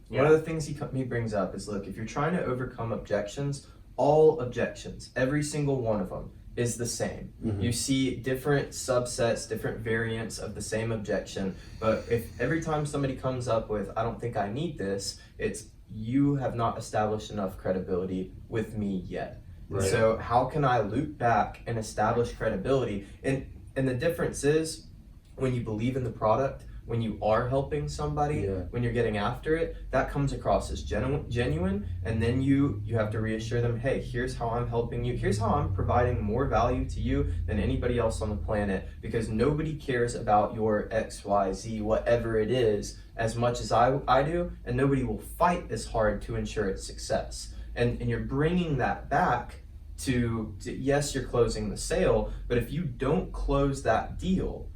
One of the things he brings up is, look, if you're trying to overcome objections, all objections, every single one of them, is the same. You see different subsets, different variants of the same objection, but if every time somebody comes up with, I don't think I need this, it's you have not established enough credibility with me yet. Right. So how can I loop back and establish credibility? And the difference is when you believe in the product, when you are helping somebody, when you're getting after it, that comes across as genuine, and then you have to reassure them, hey, here's how I'm helping you, here's how I'm providing more value to you than anybody else on the planet, because nobody cares about your XYZ, whatever it is, as much as I do, and nobody will fight as hard to ensure its success. And you're bringing that back to yes, you're closing the sale, but if you don't close that deal,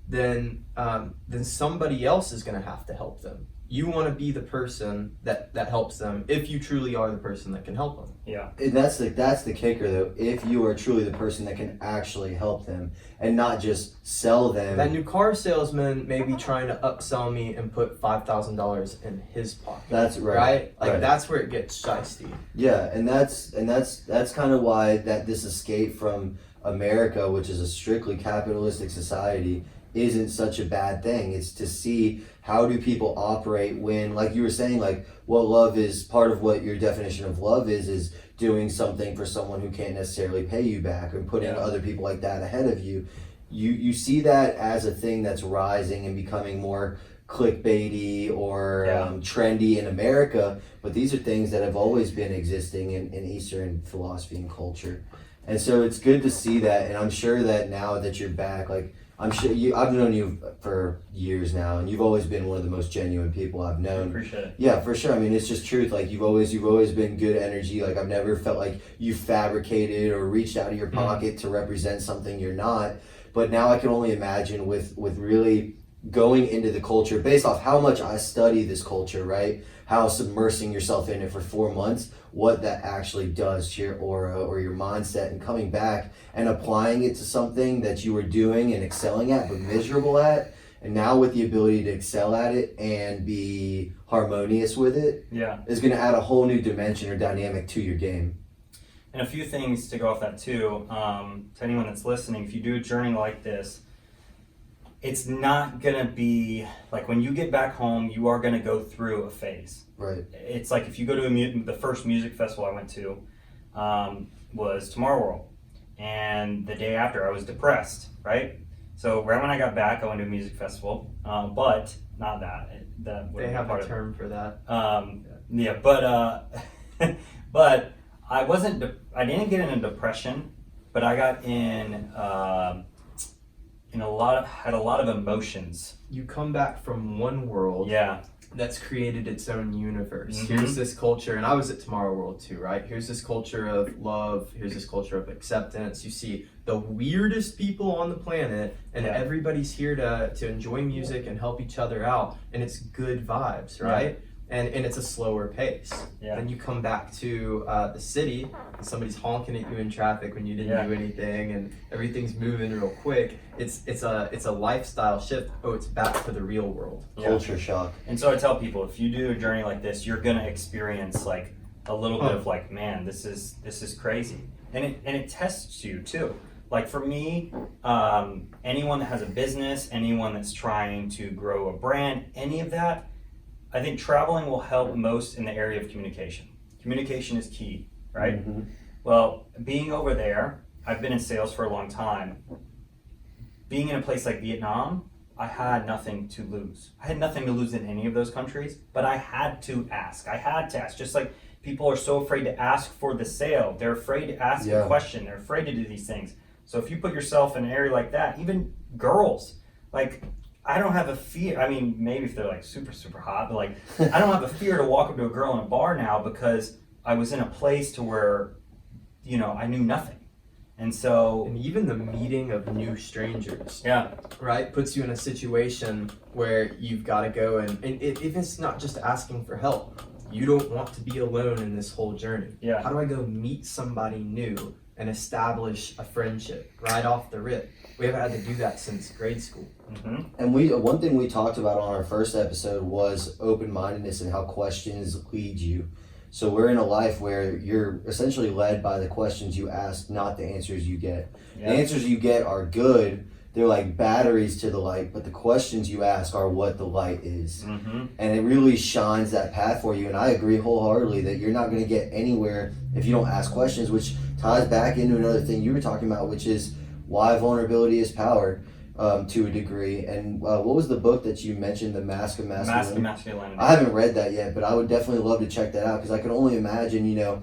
then somebody else is going to have to help them. You want to be the person that helps them if you truly are the person that can help them. Yeah. And that's the kicker though. If you are truly the person that can actually help them and not just sell them. That new car salesman may be trying to upsell me and put $5,000 in his pocket. That's right. Right? Like that's where it gets shiesty. Yeah, and that's kind of why that this escape from America, which is a strictly capitalistic society, isn't such a bad thing. It's to see how do people operate when, like you were saying, like what love is, part of what your definition of love is doing something for someone who can't necessarily pay you back and putting other people like that ahead of you. You see that as a thing that's rising and becoming more clickbaity or trendy in America, but these are things that have always been existing in Eastern philosophy and culture. And so it's good to see that, and I'm sure that now that you're back, like I'm sure I've known you for years now, and you've always been one of the most genuine people I've known. I appreciate it. Yeah, for sure. I mean, it's just truth. Like you've always been good energy. Like I've never felt like you fabricated or reached out of your pocket to represent something you're not. But now I can only imagine with really going into the culture based off how much I study this culture, right? How submersing yourself in it for 4 months, what that actually does to your aura or your mindset, and coming back and applying it to something that you were doing and excelling at but miserable at, and now with the ability to excel at it and be harmonious with it, is going to add a whole new dimension or dynamic to your game. And a few things to go off that too, to anyone that's listening, if you do a journey like this, it's not gonna be like when you get back home, you are gonna go through a phase. Right. It's like if you go to the first music festival I went to was Tomorrow World, and the day after I was depressed, right? So right when I got back, I went to a music festival, but not that. They have a term for that. But I wasn't. I didn't get in a depression, but I got in. Had a lot of emotions. You come back from one world that's created its own universe. Mm-hmm. Here's this culture, and I was at Tomorrow World too, right? Here's this culture of love, here's this culture of acceptance. You see the weirdest people on the planet, and everybody's here to enjoy music and help each other out, and it's good vibes, right? And it's a slower pace. Then you come back to the city, and somebody's honking at you in traffic when you didn't do anything, and everything's moving real quick. It's a lifestyle shift. Oh, it's back to the real world. Culture shock. And so I tell people, if you do a journey like this, you're gonna experience like a little bit of like, man, this is crazy, and it tests you too. Like for me, anyone that has a business, anyone that's trying to grow a brand, any of that. I think traveling will help most in the area of communication. Communication is key, right? Mm-hmm. Well, being over there, I've been in sales for a long time. Being in a place like Vietnam, I had nothing to lose. I had nothing to lose in any of those countries, but I had to ask. Just like people are so afraid to ask for the sale. They're afraid to ask a question. They're afraid to do these things. So if you put yourself in an area like that, even girls, like, I don't have a fear. I mean, maybe if they're like super, super hot, but like, I don't have a fear to walk up to a girl in a bar now because I was in a place to where, I knew nothing. And so. And even the meeting of new strangers. Yeah. Right? Puts you in a situation where you've got to go and if it's not just asking for help, you don't want to be alone in this whole journey. Yeah. How do I go meet somebody new and establish a friendship right off the rip? We haven't had to do that since grade school. Mm-hmm. And one thing we talked about on our first episode was open-mindedness and how questions lead you. So we're in a life where you're essentially led by the questions you ask, not the answers you get. The answers you get are good. They're like batteries to the light, but the questions you ask are what the light is. Mm-hmm. And it really shines that path for you. And I agree wholeheartedly that you're not going to get anywhere if you don't ask questions, which ties back into another thing you were talking about, which is why vulnerability is power, to a degree. And what was the book that you mentioned, The Mask of Masculinity? Mask of Masculinity. I haven't read that yet, but I would definitely love to check that out because I can only imagine,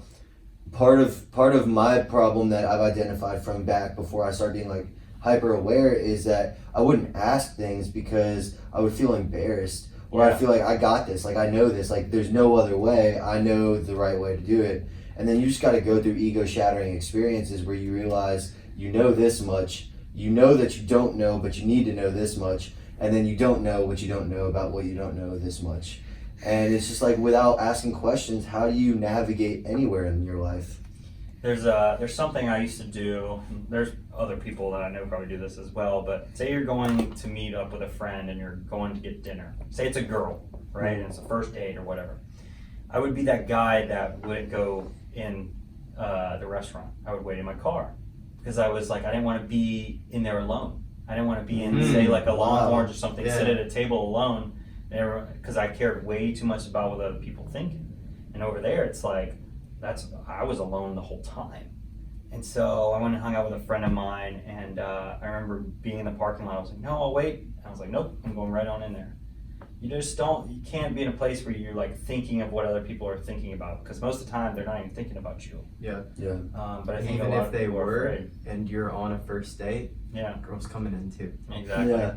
part of my problem that I've identified from back before I started being like hyper aware is that I wouldn't ask things because I would feel embarrassed or I feel like I got this, like I know this, like there's no other way, I know the right way to do it. And then you just got to go through ego shattering experiences where you realize you know this much, you know that you don't know, but you need to know this much, and then you don't know what you don't know about what you don't know this much. And it's just like without asking questions, how do you navigate anywhere in your life? There's something I used to do. There's other people that I know probably do this as well, but say you're going to meet up with a friend and you're going to get dinner. Say it's a girl, right? And it's a first date or whatever. I would be that guy that wouldn't go in the restaurant. I would wait in my car because I was like, I didn't want to be in there alone. I didn't want to be in, say, like a Longhorns or something, sit at a table alone, because I cared way too much about what other people thinking. And over there, it's like, I was alone the whole time. And so I went and hung out with a friend of mine, and I remember being in the parking lot. I was like, no, I'll wait. And I was like, nope, I'm going right on in there. You can't be in a place where you're like thinking of what other people are thinking about, because most of the time they're not even thinking about you. Yeah. But I think even if they were, and you're on a first date, girls coming in too. Exactly. Yeah.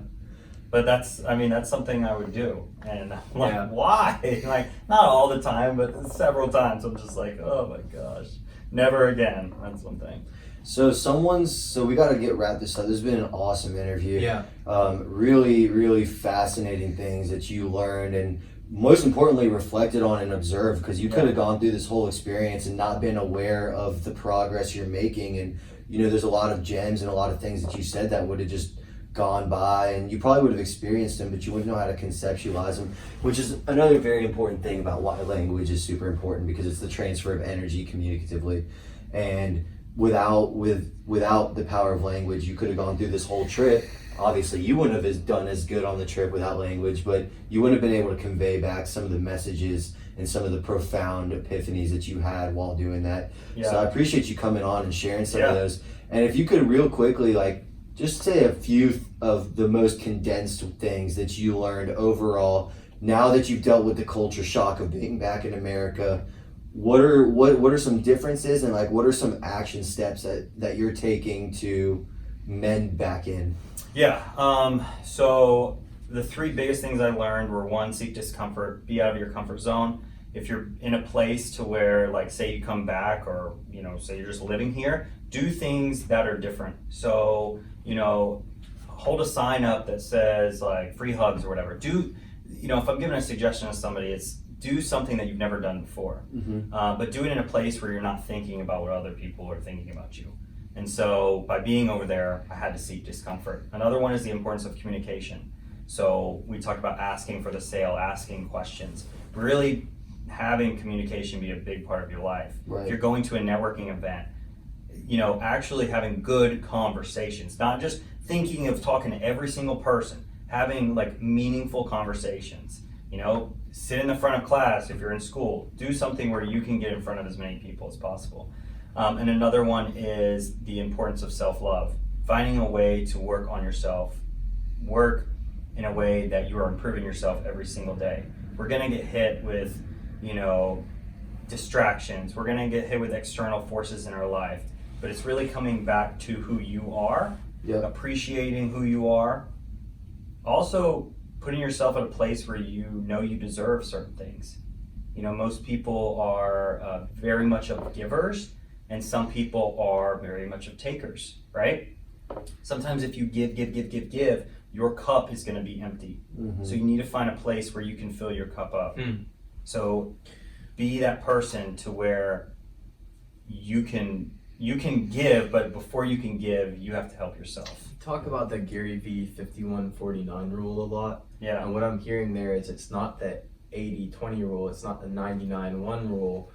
But that's something I would do, and I'm like, why? Like, not all the time, but several times. I'm just like, oh my gosh, never again. That's one thing. So we got to get wrapped this up. This has been an awesome interview. Yeah. Really, really fascinating things that you learned and most importantly reflected on and observed, because you could have gone through this whole experience and not been aware of the progress you're making. And there's a lot of gems and a lot of things that you said that would have just gone by, and you probably would have experienced them, but you wouldn't know how to conceptualize them, which is another very important thing about why language is super important, because it's the transfer of energy communicatively. And without the power of language, you could have gone through this whole trip. Obviously you wouldn't have done as good on the trip without language, but you wouldn't have been able to convey back some of the messages and some of the profound epiphanies that you had while doing that. So I appreciate you coming on and sharing some of those. And if you could real quickly, like, just say a few of the most condensed things that you learned overall now that you've dealt with the culture shock of being back in America. What are some differences, and like what are some action steps that you're taking to mend back in? So the three biggest things I learned were: one, seek discomfort, be out of your comfort zone. If you're in a place to where, like, say you come back, or say you're just living here, do things that are different. So hold a sign up that says like free hugs or whatever. If I'm giving a suggestion to somebody, it's do something that you've never done before, but do it in a place where you're not thinking about what other people are thinking about you. And so by being over there, I had to seek discomfort. Another one is the importance of communication. So we talked about asking for the sale, asking questions, really having communication be a big part of your life. Right. If you're going to a networking event, actually having good conversations, not just thinking of talking to every single person, having like meaningful conversations. Sit in the front of class if you're in school, do something where you can get in front of as many people as possible. And another one is the importance of self-love, finding a way to work on yourself, work in a way that you are improving yourself every single day. We're gonna get hit with, distractions. We're gonna get hit with external forces in our life, but it's really coming back to who you are, appreciating who you are, also putting yourself at a place where you deserve certain things. Most people are very much of givers, and some people are very much of takers, right? Sometimes if you give, your cup is gonna be empty. So you need to find a place where you can fill your cup up. So be that person to where you can give, but before you can give, you have to help yourself. Talk about the Gary V 51-49 rule a lot. Yeah. And what I'm hearing there is it's not the 80-20 rule, it's not the 99-1 rule.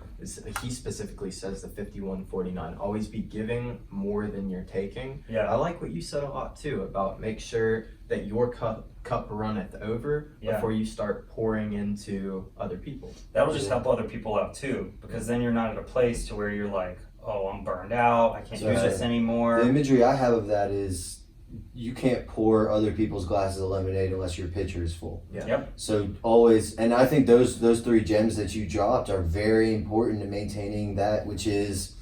He specifically says the 51-49. Always be giving more than you're taking. Yeah. I like what you said a lot too about make sure that your cup runneth over before you start pouring into other people. That'll just help other people out too, because then you're not at a place to where you're like, oh, I'm burned out, I can't use this anymore. The imagery I have of that is you can't pour other people's glasses of lemonade unless your pitcher is full. Yep. So always, and I think those three gems that you dropped are very important to maintaining that, which is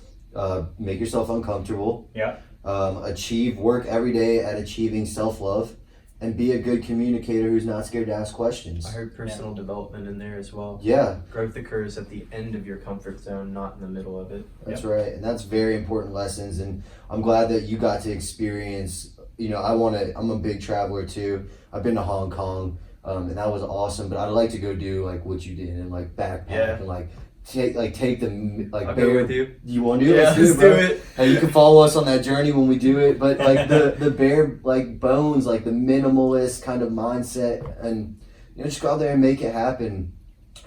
make yourself uncomfortable. Yeah. Work every day at achieving self-love, and be a good communicator who's not scared to ask questions. I heard personal development in there as well. Yeah. Growth occurs at the end of your comfort zone, not in the middle of it. That's right. And that's very important lessons. And I'm glad that you got to experience, I'm a big traveler too. I've been to Hong Kong, and that was awesome, but I'd like to go do like what you did and like backpack and like take the I'll bear. go with you. You want to do it? Yeah, let's do it. Hey, you can follow us on that journey when we do it. But like the bare like bones, like the minimalist kind of mindset, and just go out there and make it happen,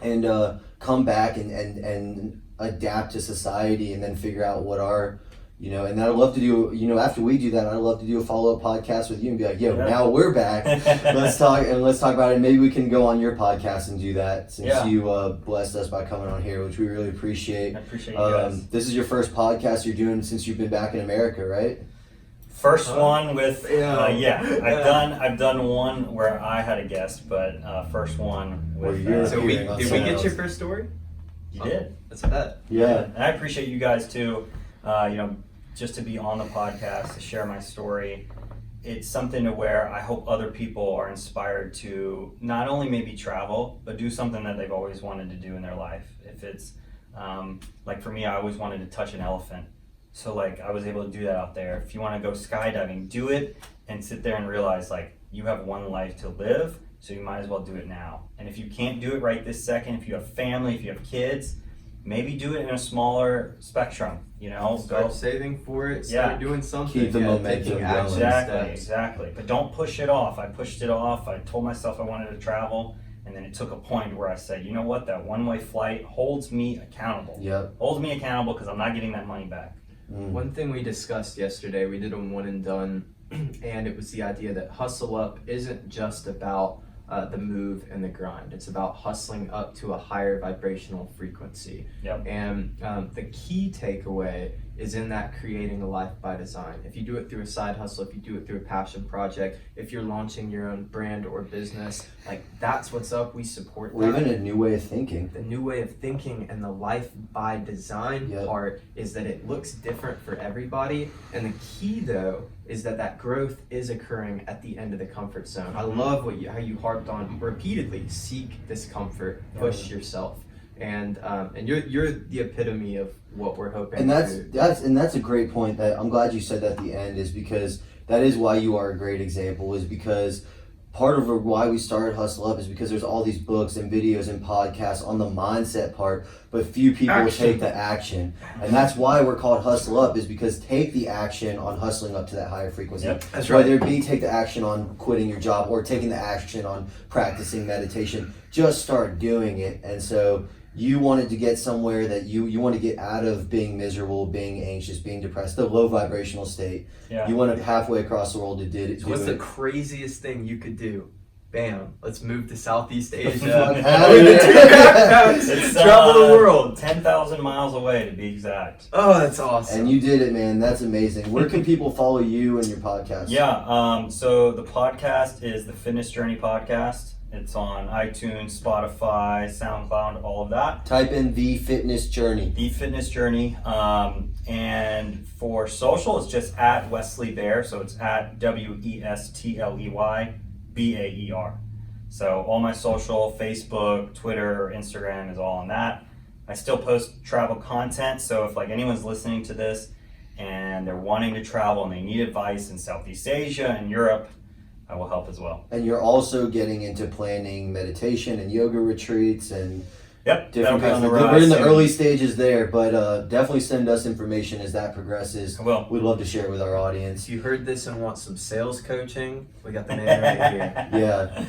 and come back and adapt to society, and then figure out what our and I'd love to do, after we do that, I'd love to do a follow-up podcast with you and be like, now we're back. Let's talk about it. And maybe we can go on your podcast and do that, since you blessed us by coming on here, which we really appreciate. I appreciate you guys. This is your first podcast you're doing since you've been back in America, right? First one with, I've done one where I had a guest, but first one with, did we get your first story? You did. That's a bet. Yeah. And I appreciate you guys too. Just to be on the podcast, to share my story. It's something to where I hope other people are inspired to not only maybe travel, but do something that they've always wanted to do in their life. If it's, like for me, I always wanted to touch an elephant. So like I was able to do that out there. If you want to go skydiving, do it and sit there and realize like you have one life to live, so you might as well do it now. And if you can't do it right this second, if you have family, if you have kids, maybe do it in a smaller spectrum, you know? Start saving for it, start doing something. Keep the momentum taking going. action steps. Exactly. But don't push it off. I pushed it off. I told myself I wanted to travel. And then it took a point where I said, you know what, that one-way flight holds me accountable. Yep. Holds me accountable because I'm not getting that money back. One thing we discussed yesterday, we did a one and done, and it was the idea that hustle up isn't just about the move and the grind. It's about hustling up to a higher vibrational frequency. Yep. And the key takeaway is in that creating a life by design. If you do it through a side hustle, if you do it through a passion project, if you're launching your own brand or business, like that's what's up. We support Or that. even a new way of thinking. The new way of thinking and the life by design Yep. part is that it looks different for everybody. And the key though is that growth is occurring at the end of the comfort zone. I love how you harped on repeatedly: seek discomfort, push yourself. And you're the epitome of what we're hoping And to do. that's a great point. That I'm glad you said that at the end, is because that is why you are a great example. Is because part of why we started Hustle Up is because there's all these books and videos and podcasts on the mindset part, but few people take the action. And that's why we're called Hustle Up, is because take the action on hustling up to that higher frequency. Yep, that's right. Whether it be take the action on quitting your job or taking the action on practicing meditation, just start doing it. And so you wanted to get somewhere that you want to get out of being miserable, being anxious, being depressed, the low vibrational state. Yeah. You went halfway across the world to do it. So what's the craziest thing you could do? Bam, let's move to Southeast Fuck Asia. outta here. It's Travel the world. 10,000 miles away to be exact. Oh, that's awesome. And you did it, man. That's amazing. Where can people follow you and your podcast? Yeah, so the podcast is the Fitness Journey Podcast. It's on iTunes, Spotify, Soundcloud, all of that. Type in The Fitness Journey. The Fitness Journey. And for social, it's just at Westley Baer. So it's at WESTLEY BAER. So all my social, Facebook, Twitter, Instagram is all on that. I still post travel content. So if like anyone's listening to this and they're wanting to travel and they need advice in Southeast Asia and Europe, I will help as well. And you're also getting into planning meditation and yoga retreats and Yep, different that'll kinds be of on the We're in the rise. early stages there, but definitely send us information as that progresses. I will. We'd love to share it with our audience. If you heard this and want some sales coaching, we got the man right here. Yeah.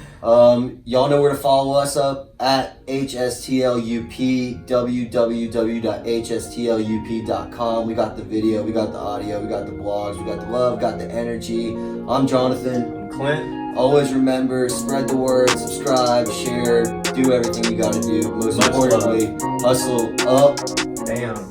Y'all know where to follow us up at HSTLUP, www.hstlup.com. We got the video, we got the audio, we got the blogs, we got the love, got the energy. I'm Jonathan. I'm Clint. Always remember, spread the word, subscribe, share, do everything you gotta do. Most importantly, hustle up. Bam.